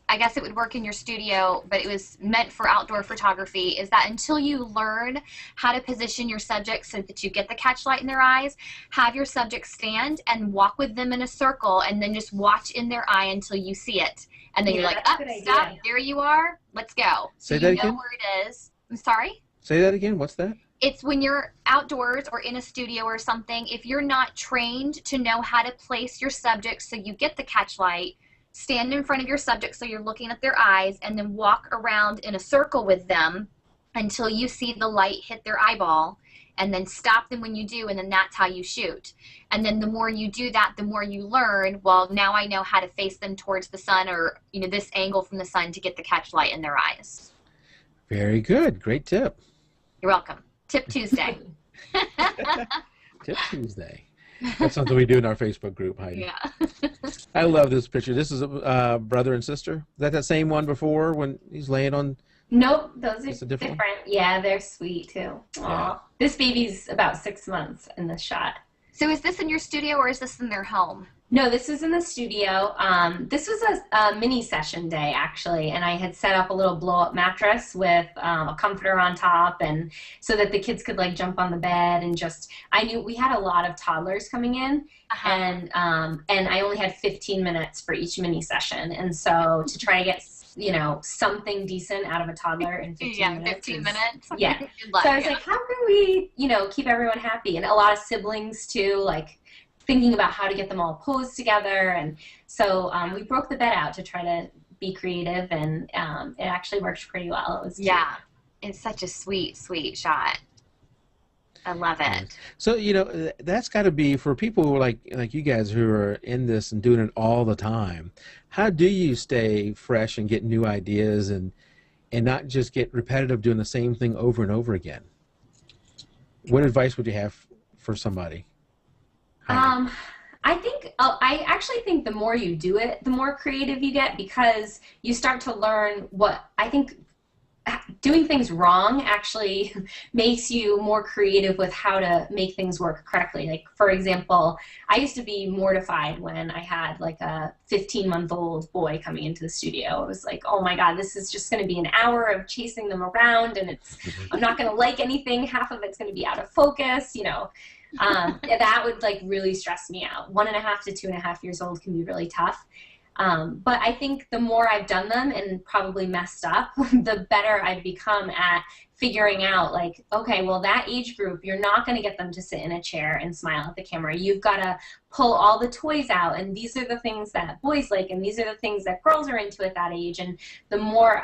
I guess it would work in your studio, but it was meant for outdoor photography, is that until you learn how to position your subjects so that you get the catch light in their eyes, have your subject stand and walk with them in a circle and then just watch in their eye until you see it. And then you're like, up, stop, there you are, let's go. Say that again? You know where it is. I'm sorry? Say that again, what's that? It's when you're outdoors or in a studio or something, if you're not trained to know how to place your subjects so you get the catch light, stand in front of your subject so you're looking at their eyes and then walk around in a circle with them until you see the light hit their eyeball, and then stop them when you do, and then that's how you shoot. And then the more you do that, the more you learn, well, now I know how to face them towards the sun or, you know, this angle from the sun to get the catch light in their eyes. Very good. Great tip. You're welcome. Tip Tuesday. Tip Tuesday. That's something we do in our Facebook group, Heidi. Yeah. I love this picture. This is a brother and sister. Is that same one before when he's laying on? Nope, those are different. Yeah, they're sweet too. Yeah. This baby's about 6 months in this shot. So is this in your studio or is this in their home? No, this is in the studio. This was a mini session day, actually, and I had set up a little blow-up mattress with a comforter on top, and so that the kids could like jump on the bed and just. I knew we had a lot of toddlers coming in, and I only had 15 minutes for each mini session, and so to try to get something decent out of a toddler in 15 minutes. 15 minutes. Yeah. So I was like, how can we, keep everyone happy? And a lot of siblings too, like. Thinking about how to get them all posed together, and so we broke the bed out to try to be creative, and it actually worked pretty well. It was cute. It's such a sweet, sweet shot. I love it. So that's got to be for people who are like you guys who are in this and doing it all the time. How do you stay fresh and get new ideas and not just get repetitive doing the same thing over and over again? What advice would you have for somebody? I actually think the more you do it, the more creative you get, because you start to learn what I think doing things wrong actually makes you more creative with how to make things work correctly. Like, for example, I used to be mortified when I had like a 15-month-old boy coming into the studio. It was like, oh my God, this is just going to be an hour of chasing them around, and I'm not going to like anything. Half of it's going to be out of focus, that would like really stress me out. 1.5 to 2.5 years old can be really tough. But I think the more I've done them and probably messed up, the better I've become at figuring out, like, okay, well, that age group, you're not going to get them to sit in a chair and smile at the camera. You've got to pull all the toys out, and these are the things that boys like, and these are the things that girls are into at that age. And the more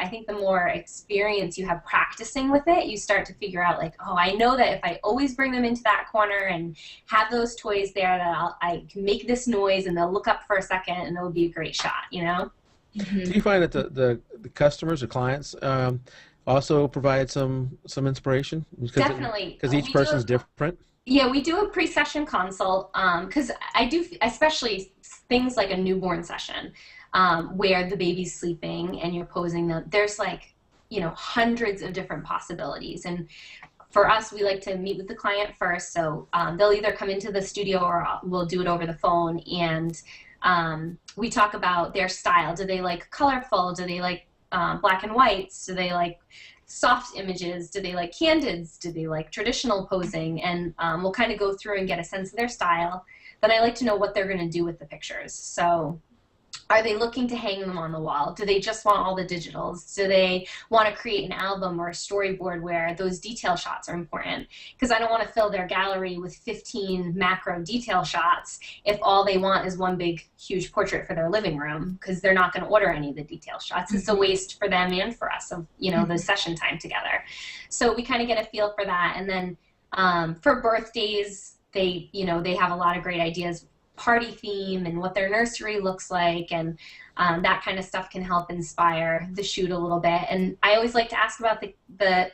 experience you have practicing with it, you start to figure out, like, oh, I know that if I always bring them into that corner and have those toys there, that I can make this noise, and they'll look up for a second, and it'll be a great shot, Do you find that the customers or clients also provide some inspiration? Definitely. Because each person's different? Yeah, we do a pre-session consult, because I do, especially things like a newborn session, where the baby's sleeping and you're posing them. There's like, hundreds of different possibilities. And for us, we like to meet with the client first. So they'll either come into the studio or we'll do it over the phone. And we talk about their style. Do they like colorful? Do they like black and whites? Do they like soft images? Do they like candids? Do they like traditional posing? And we'll kind of go through and get a sense of their style. Then I like to know what they're going to do with the pictures. So are they looking to hang them on the wall? Do they just want all the digitals? Do they want to create an album or a storyboard where those detail shots are important? Because I don't want to fill their gallery with 15 macro detail shots if all they want is one big, huge portrait for their living room, because they're not going to order any of the detail shots. It's a waste for them and for us of, you know, the session time together. So we kind of get a feel for that. And then for birthdays, they, you know, they have a lot of great ideas, party theme and what their nursery looks like, and that kind of stuff can help inspire the shoot a little bit. And I always like to ask about the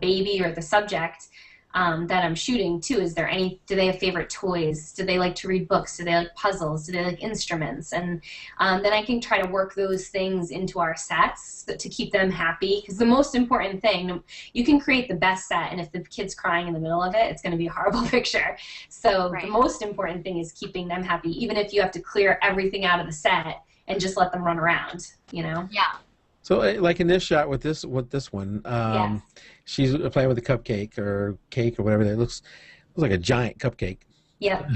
baby or the subject that I'm shooting too. Is there any, do they have favorite toys? Do they like to read books? Do they like puzzles? Do they like instruments? And then I can try to work those things into our sets to keep them happy, because the most important thing, you can create the best set, and if the kid's crying in the middle of it, it's going to be a horrible picture. So the most important thing is keeping them happy, even if you have to clear everything out of the set and just let them run around, you know? Yeah. So, like in this shot with this one, Yes. she's playing with a cupcake or cake or whatever. It looks like a giant cupcake. Yep.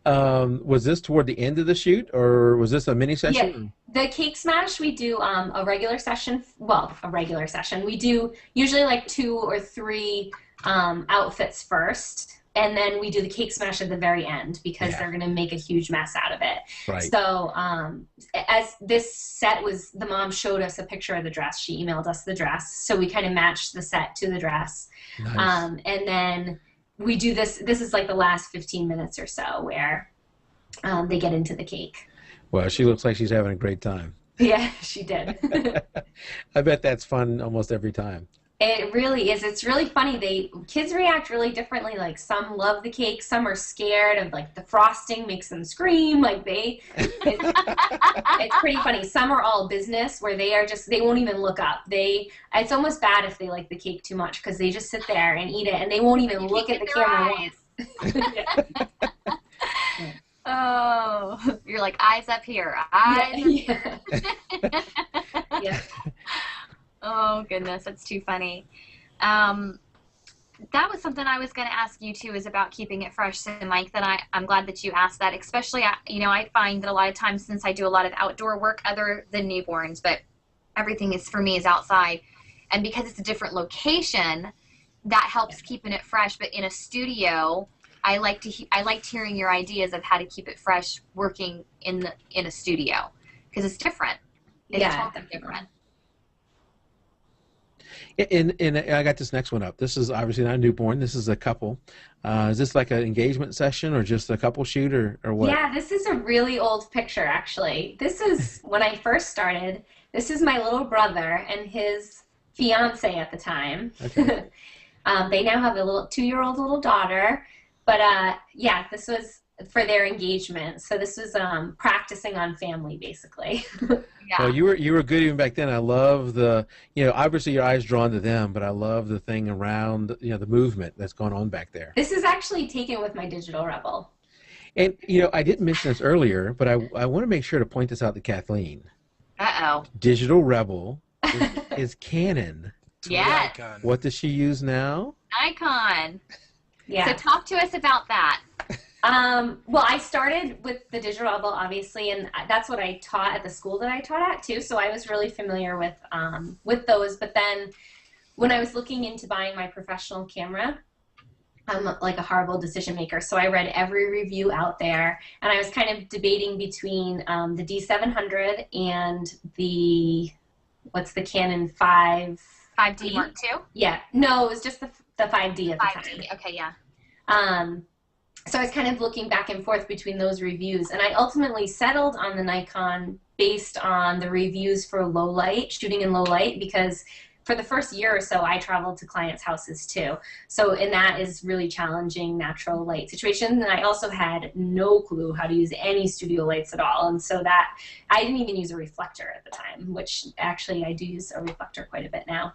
Was this toward the end of the shoot, or was this a mini session? Yeah. The cake smash, we do a regular session. Well, a regular session. We do usually like 2 or 3 outfits first. And then we do the cake smash at the very end, because they're going to make a huge mess out of it. Right. So as this set was, the mom showed us a picture of the dress. She emailed us the dress. So we kind of matched the set to the dress. Nice. And then we do this. This is like the last 15 minutes or so where they get into the cake. Well, she looks like she's having a great time. Yeah, she did. I bet that's fun almost every time. It really is. It's really funny. Kids react really differently. Like, some love the cake, some are scared of, like, the frosting makes them scream. Like, it's pretty funny. Some are all business, where they won't even look up. It's almost bad if they like the cake too much, because they just sit there and eat it, and they won't even look at the camera once. Oh, you're like, eyes up here. Eyes. Yeah. Oh, goodness, that's too funny. That was something I was going to ask you, too, is about keeping it fresh. So, Mike, I'm glad that you asked that, especially, I find that a lot of times, since I do a lot of outdoor work other than newborns, but everything for me is outside. And because it's a different location, that helps keeping it fresh. But in a studio, I liked hearing your ideas of how to keep it fresh working in a studio, because it's different. It's totally different. And I got this next one up. This is obviously not a newborn. This is a couple. Is this like an engagement session or just a couple shoot or what? Yeah, this is a really old picture, actually. This is when I first started. This is my little brother and his fiance at the time. Okay. They now have a 2-year-old little daughter. But yeah, this was for their engagement. So this was practicing on family, basically. Yeah. Well, you were good even back then. I love the, obviously your eye's drawn to them, but I love the thing around, the movement that's going on back there. This is actually taken with my Digital Rebel. And, I didn't mention this earlier, but I want to make sure to point this out to Kathleen. Uh-oh. Digital Rebel is Canon. Yeah. What does she use now? Nikon. Yeah. So talk to us about that. Well, I started with the Digital Rebel, obviously, and that's what I taught at the school that I taught at, too, so I was really familiar with those. But then when I was looking into buying my professional camera, I'm like a horrible decision maker, so I read every review out there, and I was kind of debating between the D700 and what's the Canon 5D Mark II? Yeah, no, it was just the 5D at the 5D. time. Okay, yeah. So I was kind of looking back and forth between those reviews, and I ultimately settled on the Nikon based on the reviews for low light, shooting in low light, because for the first year or so I traveled to clients' houses too. And that is really challenging natural light situations, and I also had no clue how to use any studio lights at all, and so that I didn't even use a reflector at the time, which actually I do use a reflector quite a bit now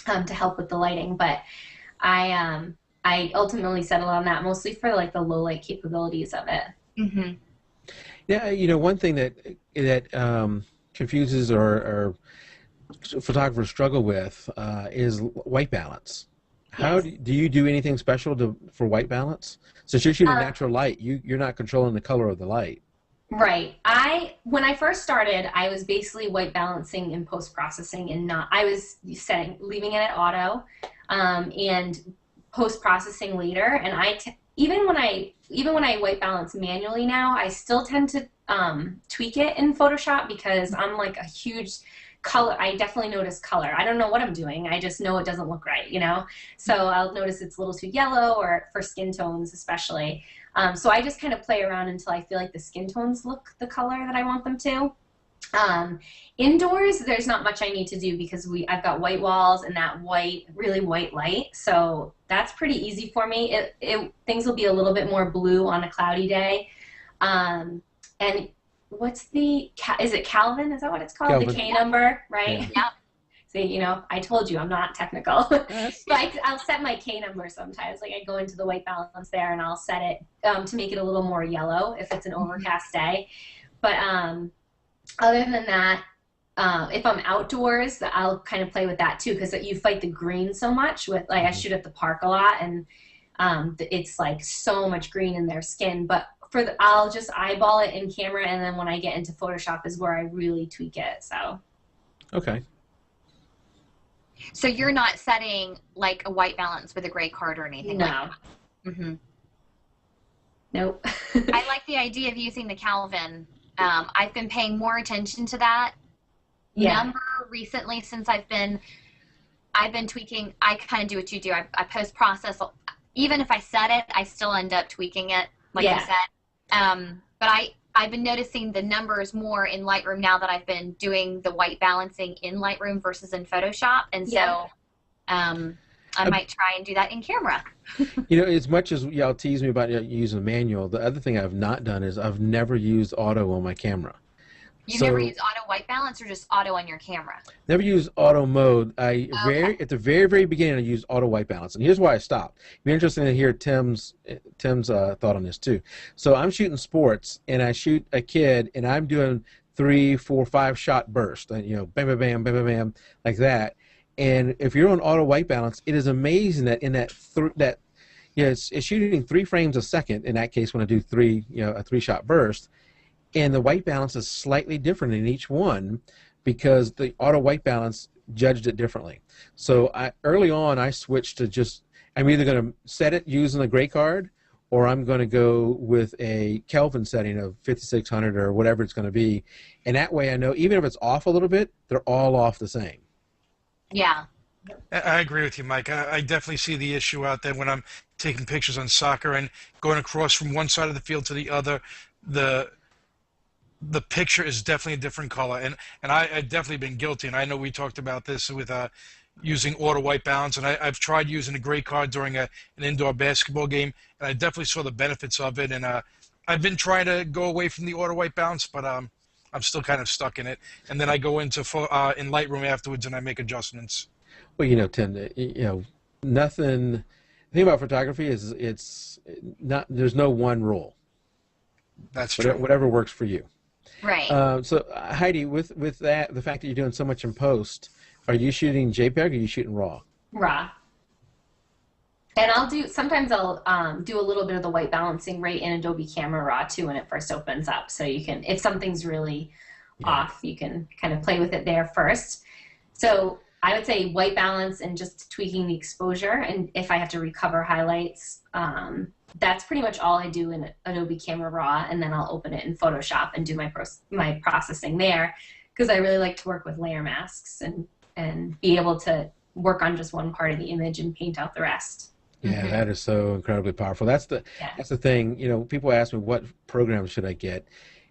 to help with the lighting, but I ultimately settled on that mostly for like the low light capabilities of it. Mm-hmm. Yeah, one thing that confuses or photographers struggle with is white balance. How Yes. do you do anything special for white balance? Since you're shooting natural light, you're not controlling the color of the light. Right. When I first started, I was basically white balancing in post processing, and I was leaving it at auto, and post processing later. And even when I white balance manually now, I still tend to tweak it in Photoshop because I'm like a huge color. I definitely notice color. I don't know what I'm doing. I just know it doesn't look right, you know? So I'll notice it's a little too yellow, or for skin tones especially. So I just kind of play around until I feel like the skin tones look the color that I want them to. Indoors, there's not much I need to do because I've got white walls and that really white light. So that's pretty easy for me. Things will be a little bit more blue on a cloudy day. And is it Kelvin? Is that what it's called? Kelvin. The K number, right? Yeah. See, you know, I told you I'm not technical. But I'll set my K number sometimes. Like I go into the white balance there and I'll set it to make it a little more yellow if it's an overcast day. But other than that, if I'm outdoors, I'll kind of play with that too, because you fight the green so much with, like, I shoot at the park a lot, and it's like so much green in their skin. But I'll just eyeball it in camera, and then when I get into Photoshop is where I really tweak it. So. Okay. So you're not setting like a white balance with a gray card or anything like that? Mm-hmm. Nope. I like the idea of using the Kelvin. I've been paying more attention to that number recently since I've been tweaking. I kind of do what you do. I post process. Even if I set it, I still end up tweaking it, like you said. But I've been noticing the numbers more in Lightroom now that I've been doing the white balancing in Lightroom versus in Photoshop, and so I might try and do that in camera. You know, as much as y'all tease me about using a manual, the other thing I've not done is I've never used auto on my camera. You never use auto white balance, or just auto on your camera? Never used auto mode. At the very beginning, I used auto white balance, and here's why I stopped. It'd be interesting to hear Tim's thought on this too. So I'm shooting sports, and I shoot a kid, and I'm doing 3, 4, 5 shot burst, and, you know, bam, bam, bam, bam, bam, bam, like that. And if you're on auto white balance, it is amazing that in it's shooting 3 frames a second. In that case, when I do a 3-shot burst. And the white balance is slightly different in each one because the auto white balance judged it differently. So early on, I switched to I'm either going to set it using the gray card, or I'm going to go with a Kelvin setting of 5600 or whatever it's going to be. And that way I know even if it's off a little bit, they're all off the same. Yeah. I agree with you, Mike. I definitely see the issue out there when I'm taking pictures on soccer and going across from one side of the field to the other. The picture is definitely a different color, and I've definitely been guilty, and I know we talked about this with using auto white balance, and I've tried using a gray card during an indoor basketball game, and I definitely saw the benefits of it, and I've been trying to go away from the auto white balance, but I'm still kind of stuck in it, and then I go into in Lightroom afterwards and I make adjustments. Well, you know, Tim, nothing. The thing about photography is there's no one rule. That's true. Whatever works for you. Right. So Heidi, with that, the fact that you're doing so much in post, are you shooting JPEG or are you shooting RAW? RAW. And sometimes I'll do a little bit of the white balancing right in Adobe Camera Raw too when it first opens up. So you can, if something's really off, you can kind of play with it there first. So I would say white balance and just tweaking the exposure. And if I have to recover highlights, that's pretty much all I do in Adobe Camera Raw, and then I'll open it in Photoshop and do my processing there, because I really like to work with layer masks and be able to work on just one part of the image and paint out the rest. Yeah, that is so incredibly powerful. That's the thing. You know, people ask me what program should I get,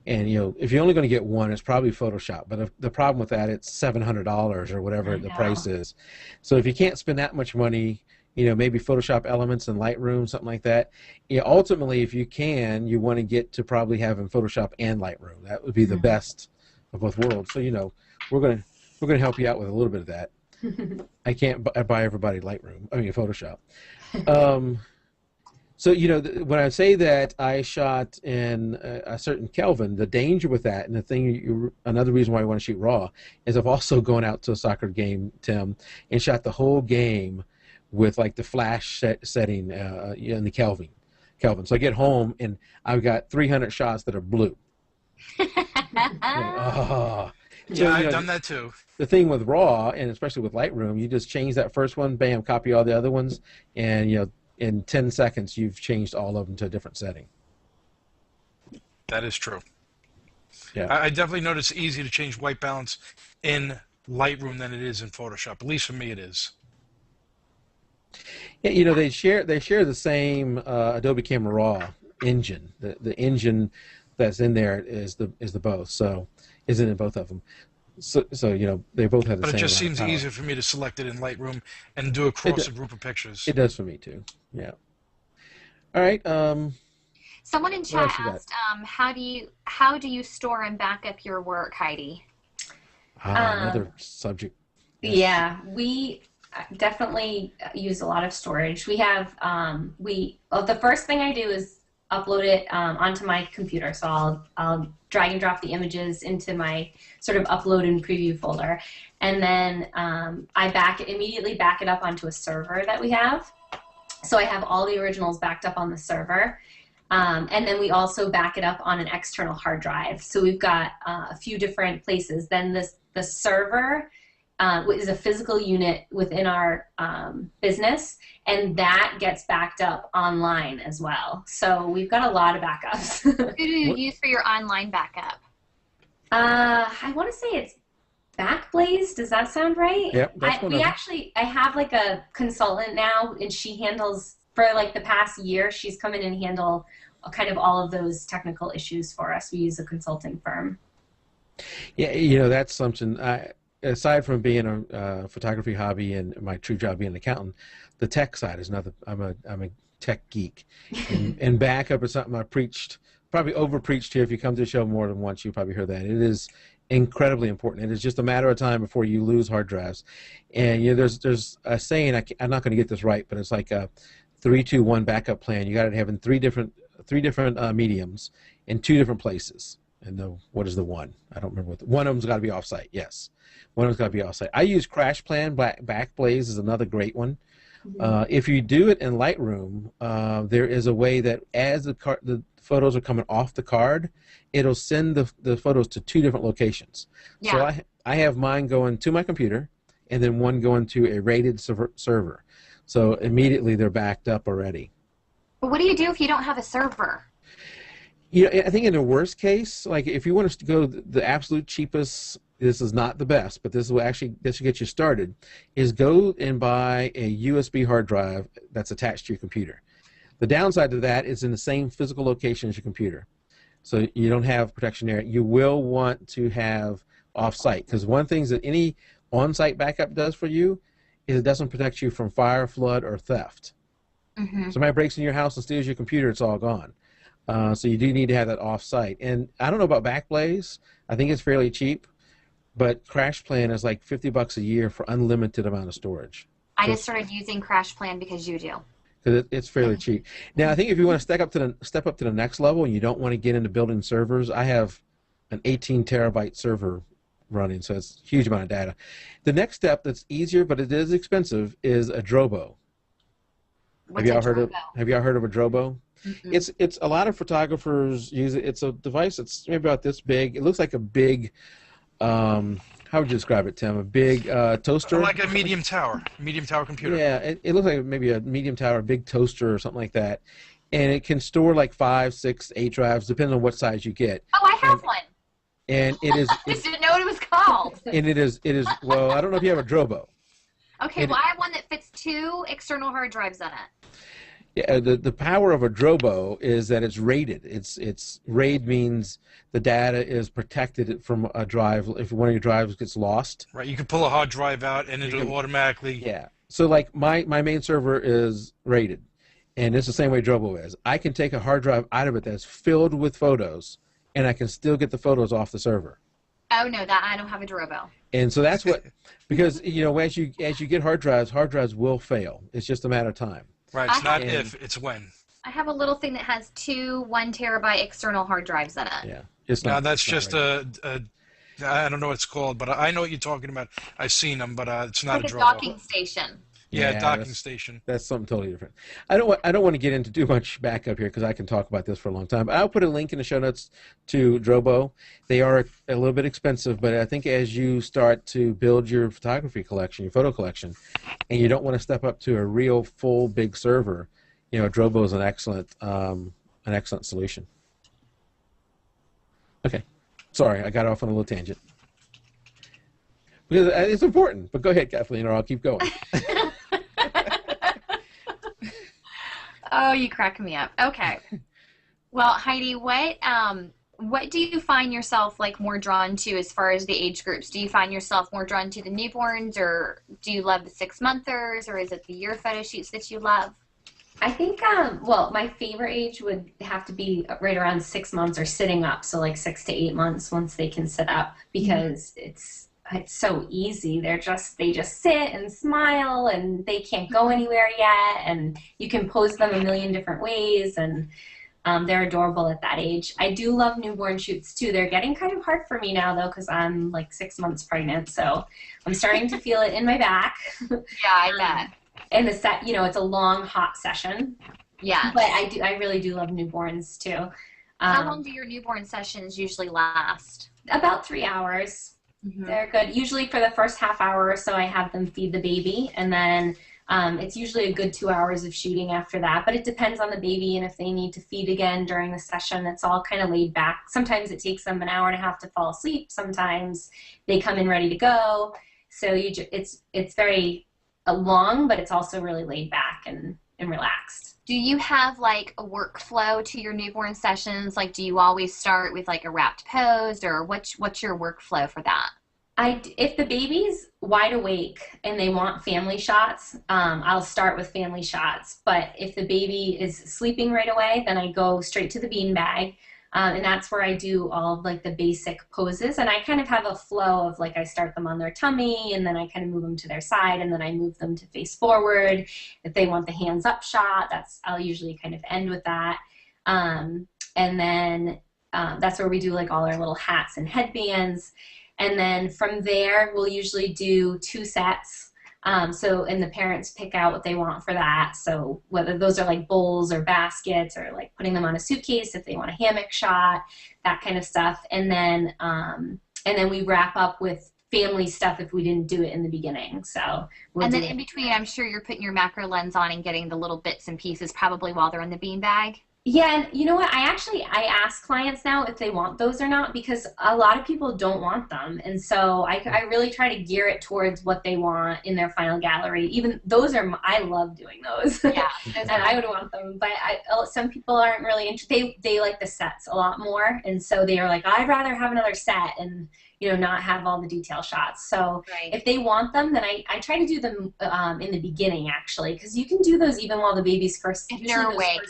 and you know, if you're only going to get one, it's probably Photoshop. But the problem with that, it's $700 or whatever the price is. So if you can't spend that much money, you know, maybe Photoshop Elements and Lightroom, something like that. Yeah, ultimately, if you can, you want to get to probably having Photoshop and Lightroom. That would be the best of both worlds. So, you know, we're gonna help you out with a little bit of that. I can't buy everybody Photoshop. So, when I say that I shot in a certain Kelvin, the danger with that, and the thing, another reason why I want to shoot RAW, is I've also gone out to a soccer game, Tim, and shot the whole game with like the flash setting in the Kelvin. So I get home and I've got 300 shots that are blue. Oh. Yeah, I've done that too. The thing with RAW, and especially with Lightroom, you just change that first one, bam, copy all the other ones, and in 10 seconds, you've changed all of them to a different setting. That is true. Yeah. I definitely notice it's easier to change white balance in Lightroom than it is in Photoshop. At least for me, it is. Yeah, they share the same Adobe Camera Raw engine. The engine that's in there is the both. So isn't in both of them. So they both have the same. But it just seems power. easier for me to select it in Lightroom and do across a group of pictures. It does for me too. Yeah. All right. Someone in chat asked, how do you store and back up your work, Heidi? Another subject. Yeah, we definitely use a lot of storage. We have the first thing I do is upload it onto my computer. So I'll drag and drop the images into my sort of upload and preview folder, and then I immediately back it up onto a server that we have. So I have all the originals backed up on the server, and then we also back it up on an external hard drive. So we've got a few different places. Then the server is a physical unit within our business, and that gets backed up online as well. So we've got a lot of backups. Who do you use for your online backup? I want to say it's Backblaze. Does that sound right? Yep. I have like a consultant now, and she handles, for like the past year, she's come in and handle kind of all of those technical issues for us. We use a consulting firm. Yeah, that's something. Aside from being a photography hobby and my true job being an accountant, the tech side is another. I'm a tech geek, and backup is something I probably over-preached here. If you come to the show more than once, you probably heard that. It is incredibly important. It is just a matter of time before you lose hard drives. And there's a saying, I'm not going to get this right, but it's like a 3-2-1 backup plan. You got to have in three different mediums in 2 different places. And what is the one? I don't remember one of them's got to be offsite. Yes, one of them's got to be offsite. I use Crash Plan. Backblaze is another great one. If you do it in Lightroom, there is a way that as the photos are coming off the card, it'll send the photos to 2 different locations. Yeah. So I have mine going to my computer, and then one going to a rated server. So immediately they're backed up already. But what do you do if you don't have a server? I think in the worst case, like if you want us to go the absolute cheapest, this is not the best, but this will get you started, is go and buy a USB hard drive that's attached to your computer. The downside to that is in the same physical location as your computer. So you don't have protection there. You will want to have off-site, because one of the things that any on-site backup does for you is it doesn't protect you from fire, flood, or theft. Somebody breaks in your house and steals your computer, it's all gone. So you do need to have that off-site. And I don't know about Backblaze. I think it's fairly cheap, but Crash Plan is like $50 a year for unlimited amount of storage. I just started using Crash Plan because you do. Because it's fairly cheap. Now, I think if you want to step up to the next level and you don't want to get into building servers, I have an 18 terabyte server running, so it's a huge amount of data. The next step that's easier, but it is expensive, is a Drobo. Have y'all heard of a Drobo? It's a lot of photographers use it. It's a device that's maybe about this big. It looks like a big, how would you describe it, Tim? A big toaster? Like a medium tower computer. Yeah, it looks like maybe a medium tower, a big toaster or something like that. And it can store like 5, 6, 8 drives, depending on what size you get. Oh, I have one. And it is. I just didn't know what it was called. And it is. Well, I don't know if you have a Drobo. Okay, well, I have one that fits 2 external hard drives on it. Yeah, the power of a Drobo is that it's rated. It's RAID means the data is protected from a drive. If one of your drives gets lost, right, you can pull a hard drive out and it'll automatically. Yeah. So like my main server is rated, and it's the same way Drobo is. I can take a hard drive out of it that's filled with photos, and I can still get the photos off the server. Oh no, that I don't have a Drobo. And so that's what, because as you get hard drives will fail. It's just a matter of time. Right, it's not if, it's when. I have a little thing that has two 1 terabyte external hard drives in it. Yeah, it's not. That's it's not just right. I don't know what it's called, but I know what you're talking about. I've seen them, but it's not Like a a draw. docking station. Yeah, docking station. That's something totally different. I don't want to get into too much backup here because I can talk about this for a long time. I'll put a link in the show notes to Drobo. They are a little bit expensive, but I think as you start to build your photography collection, your photo collection, and you don't want to step up to a real full big server, Drobo is an excellent solution. Okay, sorry, I got off on a little tangent. Because it's important, but go ahead, Kathleen, or I'll keep going. Oh, you crack me up. Okay. Well, Heidi, what do you find yourself like more drawn to as far as the age groups? Do you find yourself more drawn to the newborns, or do you love the 6-monthers, or is it the year photo shoots that you love? I think, well, my favorite age would have to be right around 6 months or sitting up, so like 6 to 8 months once they can sit up, because it's so easy. They just sit and smile, and they can't go anywhere yet, and you can pose them a million different ways, and they're adorable at that age. I do love newborn shoots too. They're getting kind of hard for me now though, because I'm like 6 months pregnant, so I'm starting to feel it in my back. Yeah, I bet. And the set, it's a long, hot session. Yeah. But I really do love newborns too. How long do your newborn sessions usually last? About 3 hours. Mm-hmm. They're good. Usually for the first half hour or so, I have them feed the baby, and then it's usually a good 2 hours of shooting after that. But it depends on the baby and if they need to feed again during the session. It's all kind of laid back. Sometimes it takes them an hour and a half to fall asleep. Sometimes they come in ready to go. So it's very long, but it's also really laid back and relaxed. Do you have like a workflow to your newborn sessions? Like, do you always start with like a wrapped pose, or what's your workflow for that? If the baby's wide awake and they want family shots, I'll start with family shots. But if the baby is sleeping right away, then I go straight to the beanbag. And that's where I do all of like the basic poses, and I kind of have a flow of like I start them on their tummy, and then I kind of move them to their side, and then I move them to face forward. If they want the hands up shot, I'll usually kind of end with that. And then that's where we do like all our little hats and headbands, and then from there we'll usually do 2 sets. And the parents pick out what they want for that. So whether those are like bowls or baskets, or like putting them on a suitcase if they want a hammock shot, that kind of stuff. And then we wrap up with family stuff if we didn't do it in the beginning. So and then in between, I'm sure you're putting your macro lens on and getting the little bits and pieces probably while they're in the beanbag. Yeah, and you know what? I ask clients now if they want those or not, because a lot of people don't want them. And so I really try to gear it towards what they want in their final gallery. Even those I love doing those. Yeah. And I would want them. But some people aren't really interested. They like the sets a lot more. And so they are like, I'd rather have another set and not have all the detail shots. So if they want them, then I try to do them in the beginning, actually, because you can do those even while the baby's first. If they're awake,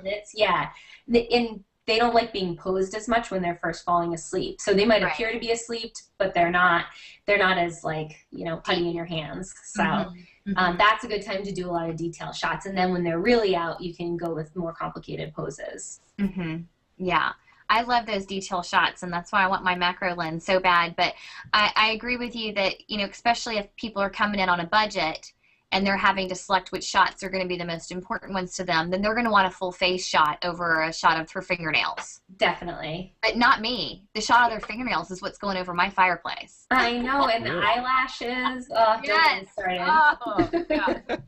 minutes. Yeah. And they don't like being posed as much when they're first falling asleep. So they might appear to be asleep, but they're not as like, putty in your hands. So that's a good time to do a lot of detail shots. And then when they're really out, you can go with more complicated poses. Mm-hmm. Yeah. I love those detail shots, and that's why I want my macro lens so bad. But I agree with you that, especially if people are coming in on a budget and they're having to select which shots are going to be the most important ones to them, then they're going to want a full face shot over a shot of her fingernails. Definitely. But not me. The shot of their fingernails is what's going over my fireplace. I know, and the eyelashes. Oh, yes. Don't get started. Oh, God.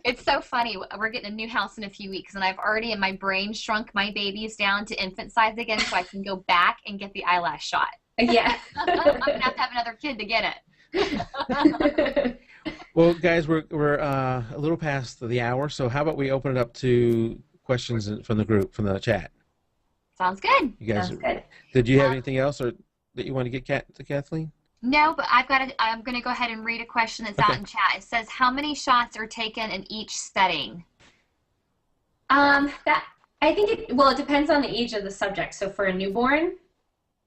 It's so funny. We're getting a new house in a few weeks, and I've already in my brain shrunk my babies down to infant size again so I can go back and get the eyelash shot. Yeah. I'm going to have another kid to get it. Well, guys, we're a little past the hour, so how about we open it up to questions from the group, from the chat? Sounds good. You guys, Sounds good. Did you have anything else that you want to get to Kathleen? No, but I'm going to go ahead and read a question that's out in chat. It says, how many shots are taken in each setting? I think it depends on the age of the subject. So for a newborn,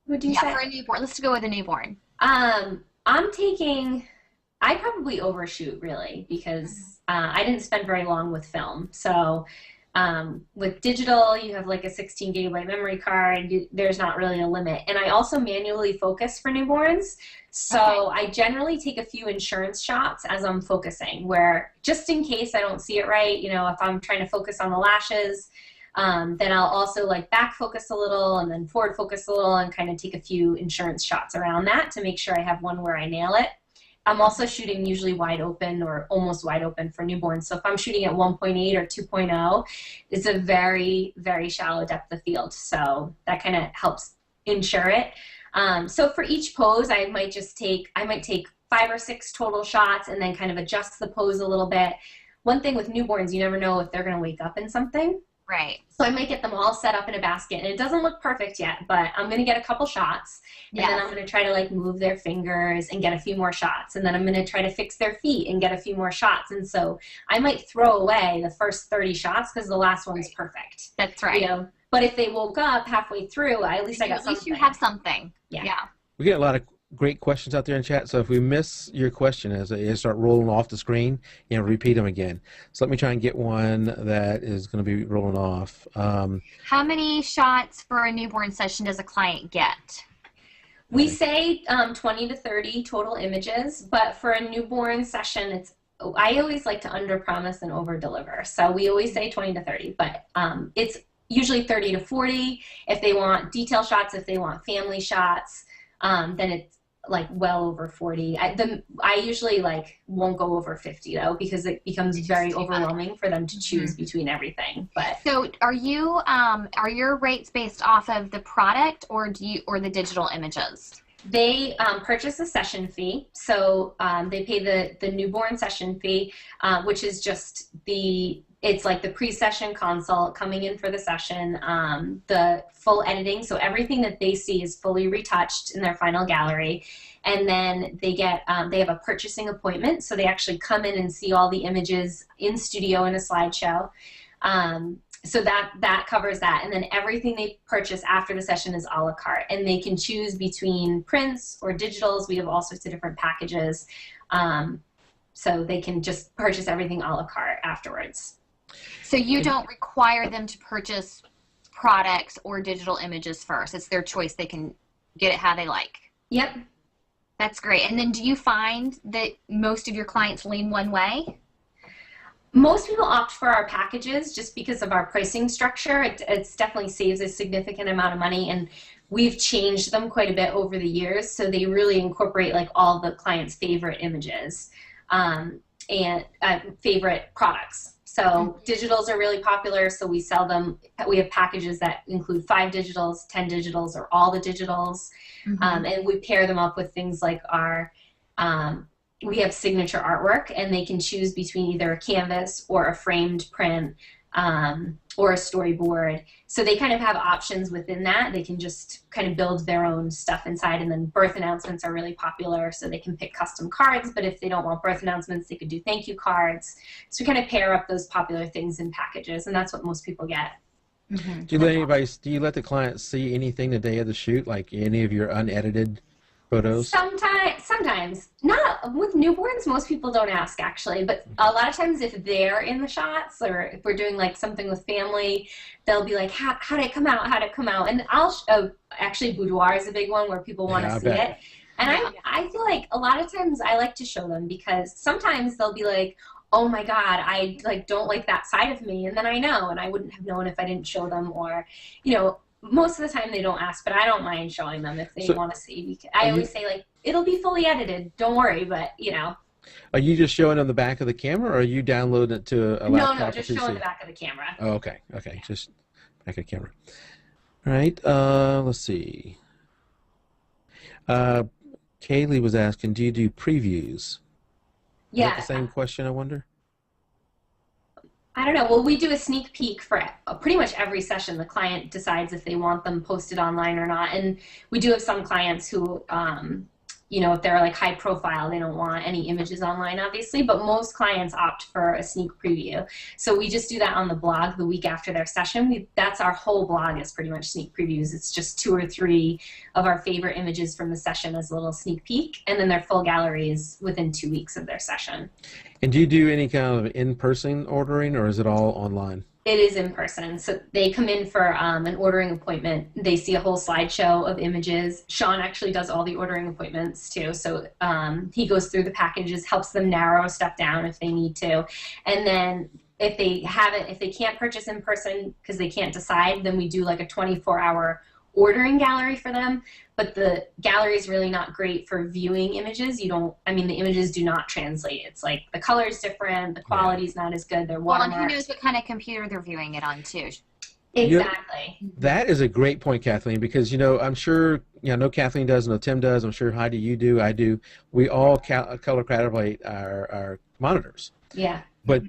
would you say? Yeah, for a newborn. Let's go with a newborn. I probably overshoot really, because I didn't spend very long with film. So With digital, you have like a 16 gigabyte memory card. There's not really a limit. And I also manually focus for newborns. So I generally take a few insurance shots as I'm focusing, where just in case I don't see it right, you know, if I'm trying to focus on the lashes, then I'll also like back focus a little and then forward focus a little and kind of take a few insurance shots around that to make sure I have one where I nail it. I'm also shooting usually wide open or almost wide open for newborns. So if I'm shooting at 1.8 or 2.0, it's a very, very shallow depth of field. So that kind of helps ensure it. So for each pose, I might take 5 or 6 total shots and then kind of adjust the pose a little bit. One thing with newborns, you never know if they're going to wake up in something. Right. So I might get them all set up in a basket, and it doesn't look perfect yet, but I'm going to get a couple shots, and then I'm going to try to like move their fingers and get a few more shots, and then I'm going to try to fix their feet and get a few more shots. And so I might throw away the first 30 shots because the last one's perfect. That's right. You know, but if they woke up halfway through, at least I got something. At least you have something. Yeah. We get a lot of great questions out there in chat, so if we miss your question as they start rolling off the screen, you know, repeat them again. So let me try and get one that is going to be rolling off. How many shots for a newborn session does a client get? We say 20 to 30 total images, but for a newborn session, I always like to under-promise and over-deliver. So we always say 20 to 30, but it's usually 30 to 40. If they want detail shots, if they want family shots, then it's like well over 40. I usually like won't go over 50 though, because it becomes very overwhelming for them to choose between everything. But so are your rates based off of the product or the digital images? They purchase a session fee, so they pay the newborn session fee, which is just it's like the pre-session consult, coming in for the session, the full editing, so everything that they see is fully retouched in their final gallery, and then they have a purchasing appointment, so they actually come in and see all the images in studio in a slideshow. So that covers that, and then everything they purchase after the session is a la carte, and they can choose between prints or digitals. We have all sorts of different packages, so they can just purchase everything a la carte afterwards. So you don't require them to purchase products or digital images first. It's their choice. They can get it how they like. Yep. That's great. And then do you find that most of your clients lean one way? Most people opt for our packages just because of our pricing structure. It definitely saves a significant amount of money, and we've changed them quite a bit over the years, so they really incorporate like all the clients' favorite images and favorite products. So digitals are really popular, so we sell them. We have packages that include 5 digitals, 10 digitals, or all the digitals, and we pair them up with things like our we have signature artwork, and they can choose between either a canvas or a framed print or a storyboard. So they kind of have options within that. They can just kind of build their own stuff inside, and then birth announcements are really popular, so they can pick custom cards, but if they don't want birth announcements, they could do thank you cards. So we kind of pair up those popular things in packages, and that's what most people get. Do you let the client see anything the day of the shoot, like any of your unedited photos? Sometimes. Not with newborns, most people don't ask actually, but a lot of times if they're in the shots, or if we're doing like something with family, they'll be like, how did it come out? How did it come out? And actually boudoir is a big one where people want to see it. And I feel like a lot of times I like to show them, because sometimes they'll be like, oh my God, I don't like that side of me. And then I know, and I wouldn't have known if I didn't show them, or, you know, most of the time they don't ask, but I don't mind showing them if they want to see. I always say, like, it'll be fully edited, don't worry, but, you know. Are you just showing on the back of the camera, or are you downloading it to a laptop? No, just showing the back of the camera. Oh, okay, just back of the camera. All right, let's see. Kaylee was asking, do you do previews? Yeah. Is that the same question, I wonder? I don't know. Well, we do a sneak peek for pretty much every session. The client decides if they want them posted online or not. And we do have some clients who, you know, if they're like high profile, they don't want any images online, obviously, but most clients opt for a sneak preview. So we just do that on the blog the week after their session. That's our whole blog, is pretty much sneak previews. It's just 2 or 3 of our favorite images from the session as a little sneak peek, and then their full gallery is within 2 weeks of their session. And do you do any kind of in-person ordering, or is it all online? It is in person. So they come in for an ordering appointment. They see a whole slideshow of images. Sean actually does all the ordering appointments too. So he goes through the packages, helps them narrow stuff down if they need to. And then if they can't purchase in person because they can't decide, then we do like a 24-hour ordering gallery for them. But the gallery is really not great for viewing images. The images do not translate. It's like the color is different, the quality is not as good, they're watermarked. Well, and who knows what kind of computer they're viewing it on, too. Exactly. That is a great point, Kathleen, because, I'm sure, I know Kathleen does, I know Tim does, I'm sure Heidi, you do, I do. We all color calibrate our monitors. Yeah. But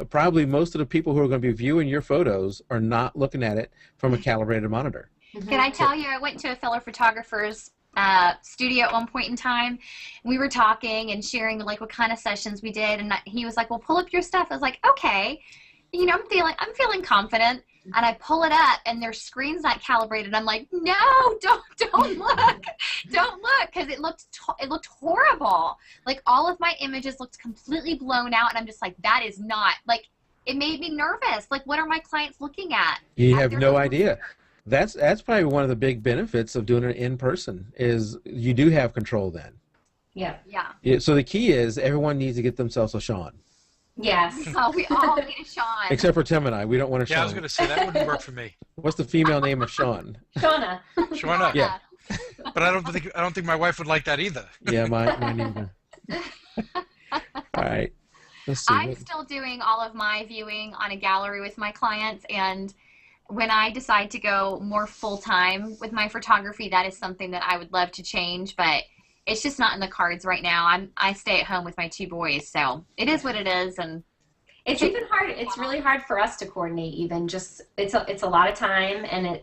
probably most of the people who are going to be viewing your photos are not looking at it from a calibrated monitor. Can I tell you, I went to a fellow photographer's studio at one point in time. We were talking and sharing like what kind of sessions we did, and he was like, "Well, pull up your stuff." I was like, "Okay," I'm feeling confident, and I pull it up, and their screen's not calibrated. I'm like, "No, don't look, don't look," because it looked horrible. Like all of my images looked completely blown out, and I'm just like, that is not like. It made me nervous. Like, what are my clients looking at? You have no idea. That's probably one of the big benefits of doing it in person is you do have control then. Yeah. Yeah. So the key is everyone needs to get themselves a Sean. Yes. Oh, we all need a Sean. Except for Tim and I. We don't want a Sean. Yeah, I was going to say that wouldn't work for me. What's the female name of Sean? Shauna. Shauna. Yeah. But I don't think my wife would like that either. Yeah, mine either. All right. Let's see. I'm still doing all of my viewing on a gallery with my clients, and when I decide to go more full-time with my photography, that is something that I would love to change, but it's just not in the cards right now. I stay at home with my 2 boys, so it is what it is. And it's even hard. It's really hard for us to coordinate. Even just it's a lot of time, and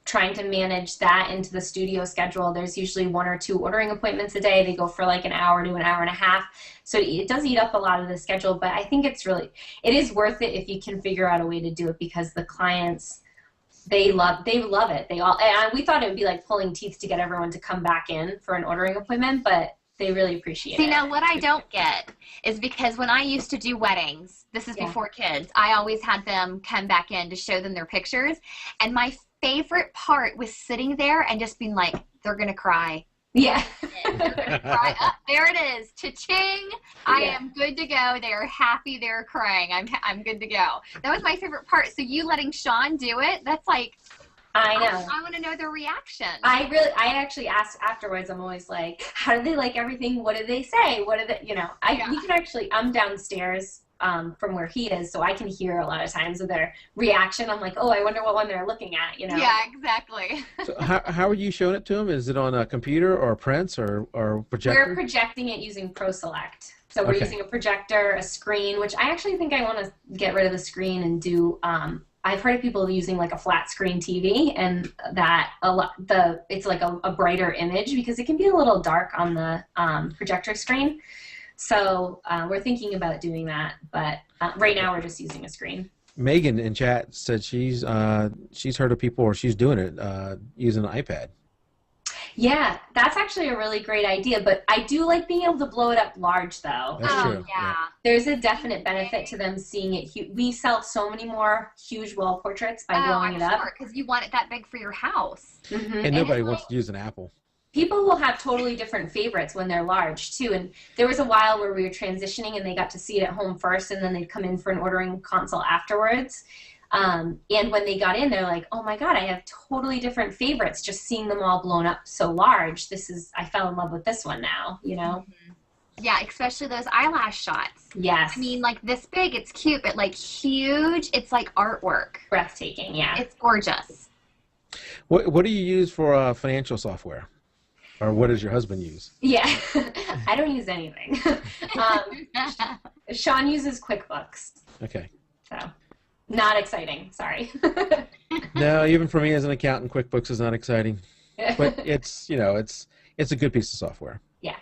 trying to manage that into the studio schedule. There's usually 1 or 2 ordering appointments a day. They go for like an hour to an hour and a half. So it does eat up a lot of the schedule, but I think it is worth it if you can figure out a way to do it, because the clients, they love it. And we thought it would be like pulling teeth to get everyone to come back in for an ordering appointment, but they really appreciate it. See, now what I don't get is because when I used to do weddings, this is before kids, I always had them come back in to show them their pictures. And my favorite part was sitting there and just being like, they're going to cry. Yeah. They're gonna cry. Oh, there it is. Cha-ching. I am good to go. They are happy. They're crying. I'm good to go. That was my favorite part. So you letting Sean do it, that's like, I know. I want to know their reaction. I actually ask afterwards. I'm always like, how did they like everything? What did they say? What did they, we can actually, I'm downstairs from where he is, so I can hear a lot of times of their reaction. I'm like, oh, I wonder what one they're looking at, Yeah, exactly. So how are you showing it to them? Is it on a computer or a prints or projector? We're projecting it using ProSelect. So we're using a projector, a screen, which I actually think I want to get rid of the screen and do, I've heard of people using like a flat screen TV, and that it's like a brighter image because it can be a little dark on the projector screen. So we're thinking about doing that, but right now we're just using a screen. Megan in chat said she's heard of people, or she's doing it using an iPad. Yeah, that's actually a really great idea, but I do like being able to blow it up large, though. That's true. Yeah. There's a definite benefit to them seeing it. We sell so many more huge wall portraits by blowing it up. Because you want it that big for your house. Mm-hmm. And nobody wants to use an Apple. People will have totally different favorites when they're large, too. And there was a while where we were transitioning, and they got to see it at home first, and then they'd come in for an ordering consult afterwards. And when they got in, they're like, oh my God, I have totally different favorites. Just seeing them all blown up so large. I fell in love with this one now, Mm-hmm. Yeah, especially those eyelash shots. Yes. I mean, like this big, it's cute, but like huge, it's like artwork. Breathtaking, yeah. It's gorgeous. What do you use for financial software? Or what does your husband use? Yeah, I don't use anything. Sean uses QuickBooks. Okay. So, not exciting, sorry. No, even for me as an accountant, QuickBooks is not exciting. But it's a good piece of software. Yeah.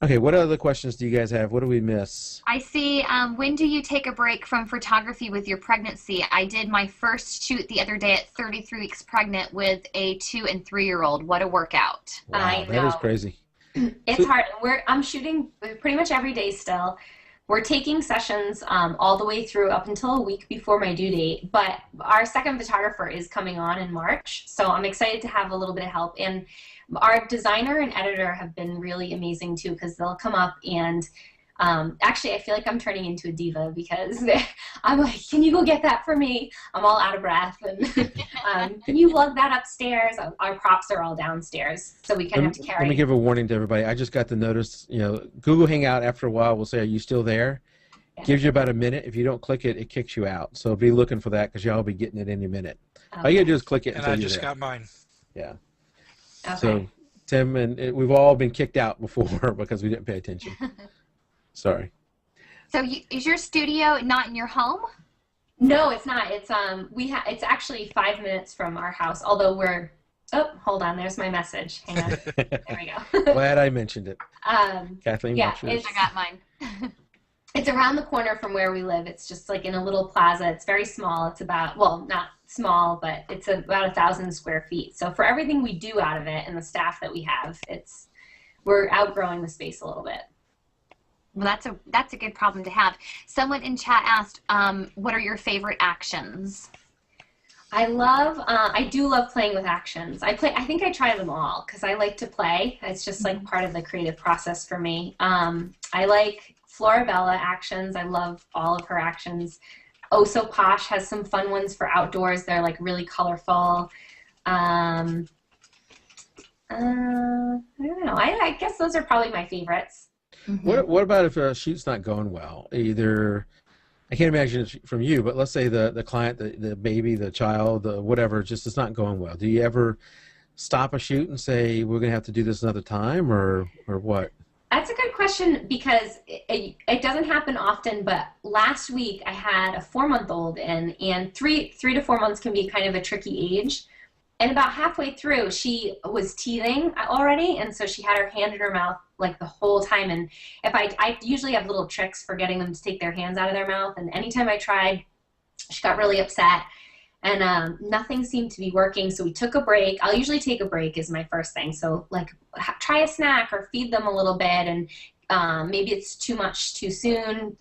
Okay, what other questions do you guys have? What do we miss? I see, when do you take a break from photography with your pregnancy? I did my first shoot the other day at 33 weeks pregnant with a 2- and 3-year-old. What a workout. Wow, I know. that is crazy. It's hard. I'm shooting pretty much every day still. we're taking sessions all the way through up until a week before my due date, but our second photographer is coming on in March, so I'm excited to have a little bit of help. And our designer and editor have been really amazing too, because they'll come up and actually I feel like I'm turning into a diva because I'm like, can you go get that for me? I'm all out of breath. And can you lug that upstairs? Our props are all downstairs, so we kind of have to carry. Let me give a warning to everybody. I just got the notice, you know, Google Hangout after a while will say, are you still there? Yeah. Gives you about a minute. If you don't click it, it kicks you out. So be looking for that because y'all will be getting it any minute. Okay. All you gotta do is click it. And I just got mine. Yeah. Okay. So Tim and we've all been kicked out before because we didn't pay attention. Sorry. So is your studio not in your home? No, it's not. It's it's actually 5 minutes from our house. Although we're hold on. There's my message. Hang on. There we go. Glad I mentioned it. Kathleen, yeah, I got mine. It's around the corner from where we live. It's just like in a little plaza. It's very small. It's about, well, not small, but it's about 1,000 square feet. So for everything we do out of it and the staff that we have, we're outgrowing the space a little bit. Well, that's a good problem to have. Someone in chat asked, what are your favorite actions? I do love playing with actions. I think I try them all because I like to play. It's just like part of the creative process for me. I like Florabella actions. I love all of her actions. Oh So Posh has some fun ones for outdoors. They're like really colorful. I don't know. I guess those are probably my favorites. Mm-hmm. What about if a shoot's not going well? Either, I can't imagine it's from you, but let's say the client, the baby, the child, whatever, just is not going well. Do you ever stop a shoot and say, we're going to have to do this another time, or what? That's a good question because it doesn't happen often, but last week I had a 4-month-old in, and 3 to 4 months can be kind of a tricky age. And about halfway through, she was teething already, and so she had her hand in her mouth like the whole time. And if I usually have little tricks for getting them to take their hands out of their mouth, and anytime I tried, she got really upset, and nothing seemed to be working. So we took a break. I'll usually take a break is my first thing. So like try a snack or feed them a little bit, and maybe it's too much too soon.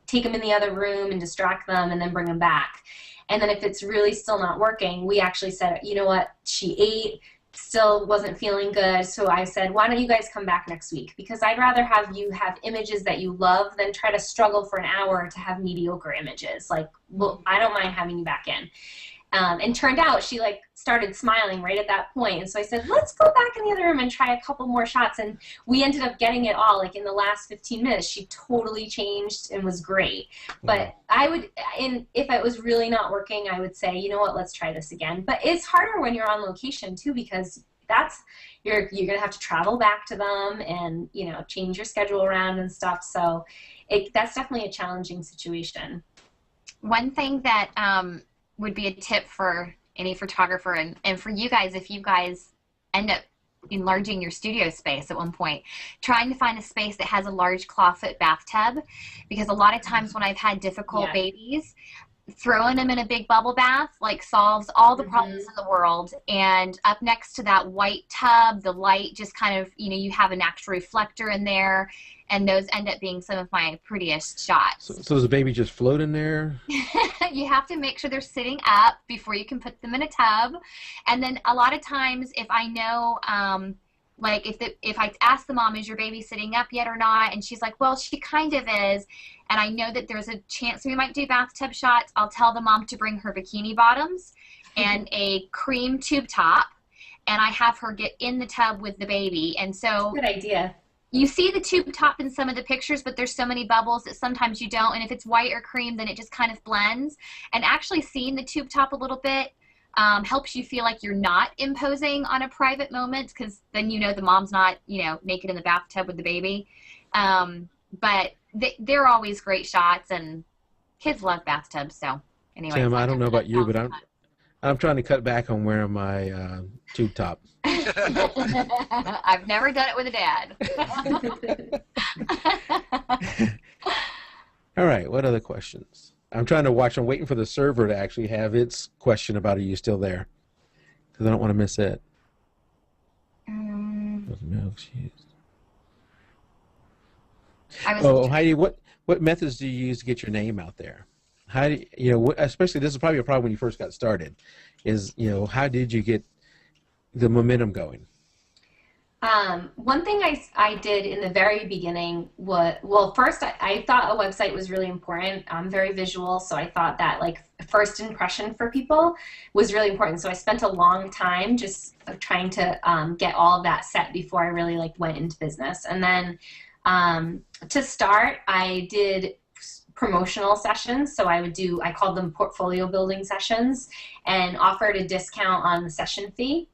Take them in the other room and distract them, and then bring them back. And then if it's really still not working, we actually said, you know what, she ate, still wasn't feeling good. So I said, why don't you guys come back next week? Because I'd rather have you have images that you love than try to struggle for an hour to have mediocre images. Like, well, I don't mind having you back in. And turned out she like started smiling right at that point. And so I said, let's go back in the other room and try a couple more shots. And we ended up getting it all. Like in the last 15 minutes, she totally changed and was great. But I would, if it was really not working, I would say, you know what, let's try this again. But it's harder when you're on location too, because you're going to have to travel back to them and, you know, change your schedule around and stuff. So that's definitely a challenging situation. One thing that, would be a tip for any photographer and for you guys, if you guys end up enlarging your studio space at one point, trying to find a space that has a large clawfoot bathtub, because a lot of times when I've had difficult babies, throwing them in a big bubble bath like solves all the problems in the world. And up next to that white tub, the light just kind of, you know, you have a natural reflector in there, and those end up being some of my prettiest shots. So does the baby just float in there? You have to make sure they're sitting up before you can put them in a tub. And then a lot of times if I know, like if I ask the mom, is your baby sitting up yet or not? And she's like, well, she kind of is. And I know that there's a chance we might do bathtub shots. I'll tell the mom to bring her bikini bottoms and a cream tube top. And I have her get in the tub with the baby. And so good idea. You see the tube top in some of the pictures, but there's so many bubbles that sometimes you don't. And if it's white or cream, then it just kind of blends. And actually seeing the tube top a little bit helps you feel like you're not imposing on a private moment, because then you know the mom's not, you know, naked in the bathtub with the baby. But they're always great shots, and kids love bathtubs. So anyway, Tim, I don't know about you, but I'm trying to cut back on wearing my tube top. I've never done it with a dad. All right, what other questions? I'm trying to watch. I'm waiting for the server to actually have its question about are you still there? Because I don't want to miss it. Oh, Heidi, what what methods do you use to get your name out there? How do you know? Especially this is probably a problem when you first got started. Is how did you get the momentum going? One thing I did in the very beginning was, well, first I thought a website was really important. I'm very visual, so I thought that like first impression for people was really important. So I spent a long time just trying to get all of that set before I really like went into business. And then to start, I did promotional sessions. So I called them portfolio building sessions, and offered a discount on the session fee.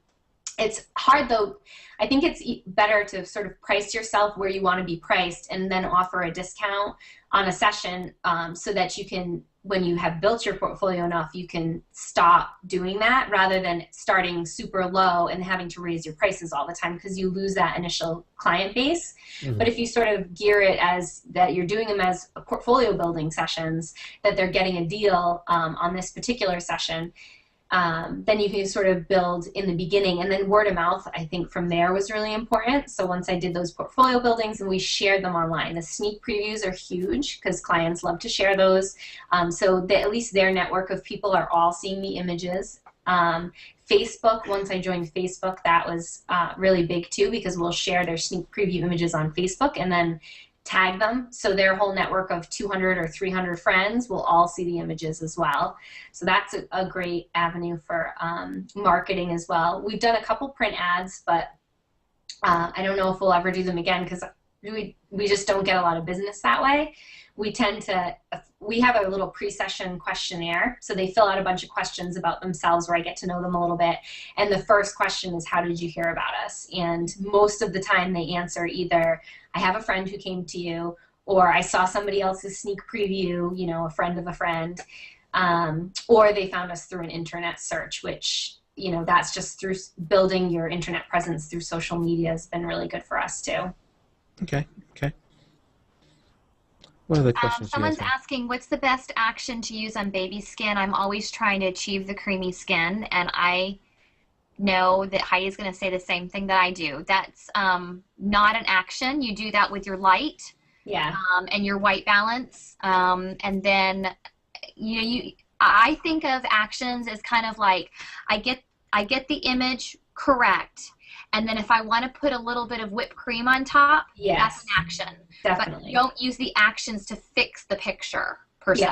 It's hard though. I think it's better to sort of price yourself where you want to be priced and then offer a discount on a session so that you can, when you have built your portfolio enough, you can stop doing that rather than starting super low and having to raise your prices all the time because you lose that initial client base. Mm-hmm. But if you sort of gear it as that you're doing them as portfolio building sessions, that they're getting a deal on this particular session, then you can sort of build in the beginning, and then word of mouth, I think from there was really important. So once I did those portfolio buildings and we shared them online, the sneak previews are huge because clients love to share those. So that at least their network of people are all seeing the images. Facebook, once I joined Facebook, that was really big too because we'll share their sneak preview images on Facebook and then tag them, so their whole network of 200 or 300 friends will all see the images as well. So that's a great avenue for marketing as well. We've done a couple print ads, but I don't know if we'll ever do them again because we just don't get a lot of business that way. We have a little pre-session questionnaire, so they fill out a bunch of questions about themselves where I get to know them a little bit, and the first question is, how did you hear about us? And most of the time they answer either, I have a friend who came to you, or I saw somebody else's sneak preview, a friend of a friend, or they found us through an internet search, which, that's just through building your internet presence through social media has been really good for us too. Okay. What other questions? Someone's asking, what's the best action to use on baby skin? I'm always trying to achieve the creamy skin, and I know that Heidi's going to say the same thing that I do. That's not an action. You do that with your light, and your white balance, and then I think of actions as kind of like I get the image correct. And then if I want to put a little bit of whipped cream on top, that's an action. Definitely. But don't use the actions to fix the picture, per se.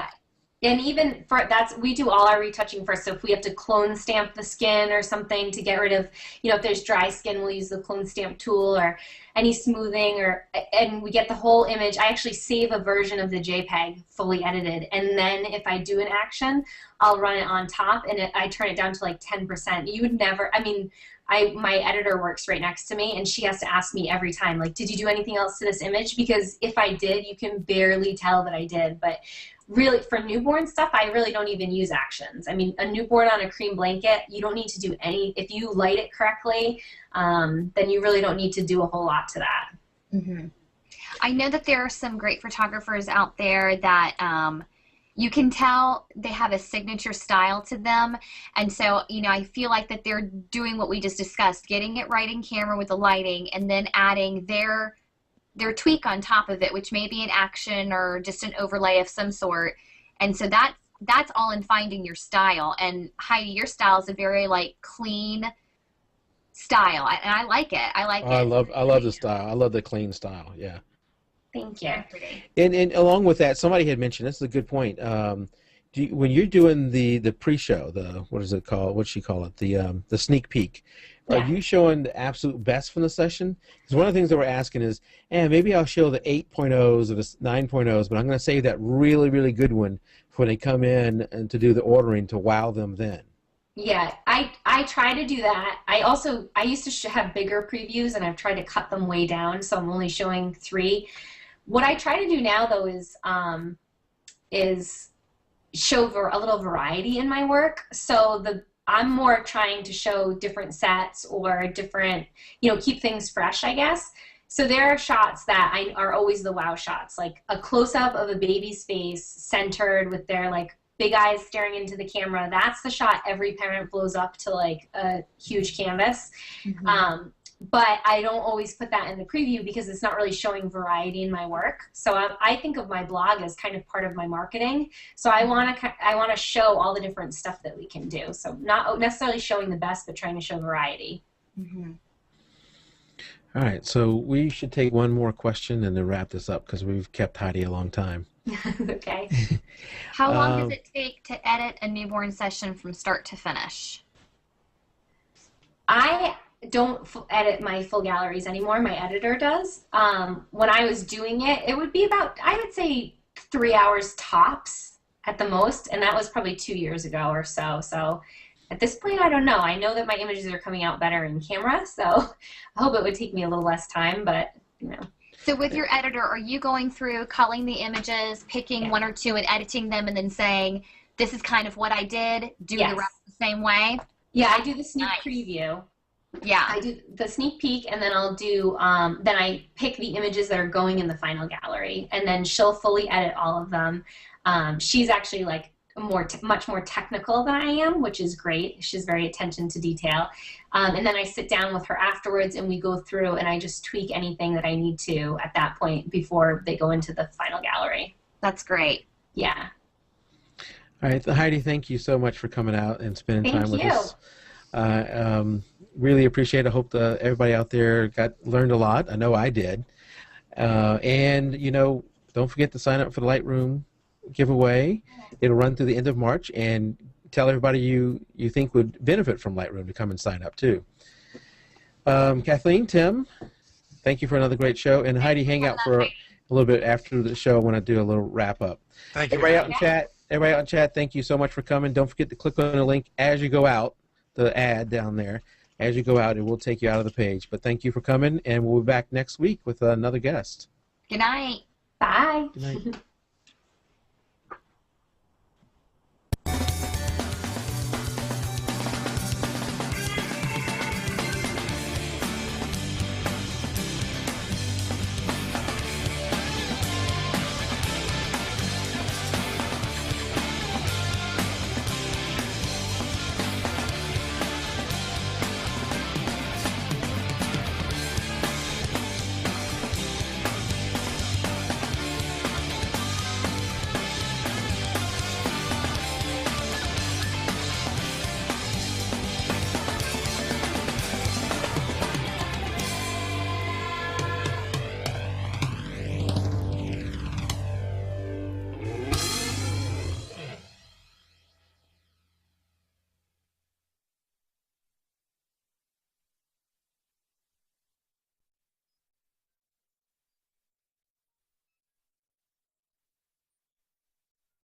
And even for we do all our retouching first. So if we have to clone stamp the skin or something to get rid of, if there's dry skin, we'll use the clone stamp tool or any smoothing, and we get the whole image. I actually save a version of the JPEG fully edited, and then if I do an action, I'll run it on top, and I turn it down to like 10%. You would never, my editor works right next to me, and she has to ask me every time, like, did you do anything else to this image? Because if I did, you can barely tell that I did. But really, for newborn stuff, I really don't even use actions. A newborn on a cream blanket, you don't need to do any. If you light it correctly, then you really don't need to do a whole lot to that. Mm-hmm. I know that there are some great photographers out there that you can tell they have a signature style to them, and so I feel like that they're doing what we just discussed, getting it right in camera with the lighting, and then adding their tweak on top of it, which may be an action or just an overlay of some sort. And so that's all in finding your style. And Heidi, your style is a very clean style, and I like it. I love the style. I love the clean style. Yeah. Thank you. And along with that, somebody had mentioned, this is a good point. When you're doing the pre-show, what is it called? What she call it? The sneak peek. Are you showing the absolute best from the session? Because one of the things that we're asking is, maybe I'll show the 8.0s or the 9.0s, but I'm going to save that really, really good one for when they come in and to do the ordering to wow them then. Yeah, I try to do that. I used to have bigger previews, and I've tried to cut them way down, so I'm only showing 3. What I try to do now, though, is show a little variety in my work. So I'm more trying to show different sets or different, keep things fresh, I guess. So there are shots that are always the wow shots, like a close-up of a baby's face centered with their big eyes staring into the camera. That's the shot every parent blows up to a huge canvas. Mm-hmm. but I don't always put that in the preview because it's not really showing variety in my work. So I think of my blog as kind of part of my marketing. So I want to show all the different stuff that we can do. So not necessarily showing the best, but trying to show variety. Mm-hmm. All right, so we should take one more question and then wrap this up because we've kept Heidi a long time. Okay. How long does it take to edit a newborn session from start to finish? I don't edit my full galleries anymore. My editor does. When I was doing it, it would be about, I would say, 3 hours tops at the most, and that was probably 2 years ago or so. So at this point, I don't know. I know that my images are coming out better in camera, so I hope it would take me a little less time, but, you know. So with your editor, are you going through culling the images, picking one or two and editing them and then saying, this is kind of what I did, do the rest the same way? Yeah, I do the sneak preview. Yeah. I do the sneak peek, and then I'll do, then I pick the images that are going in the final gallery, and then she'll fully edit all of them. She's actually like much more technical than I am, which is great. She's very attention to detail. And then I sit down with her afterwards, and we go through, and I just tweak anything that I need to at that point before they go into the final gallery. That's great. Yeah. All right, Heidi, thank you so much for coming out and spending time with us. Really appreciate it. I hope everybody out there learned a lot. I know I did. And, you know, don't forget to sign up for the Lightroom giveaway. It'll run through the end of March, and tell everybody you think would benefit from Lightroom to come and sign up too. Kathleen, Tim, thank you for another great show. And Heidi, hang out for a little bit after the show. I want to do a little wrap up. Thank you. Everybody out in chat, thank you so much for coming. Don't forget to click on the link as you go out, the ad down there. As you go out, it will take you out of the page. But thank you for coming, and we'll be back next week with another guest. Good night. Bye. Good night.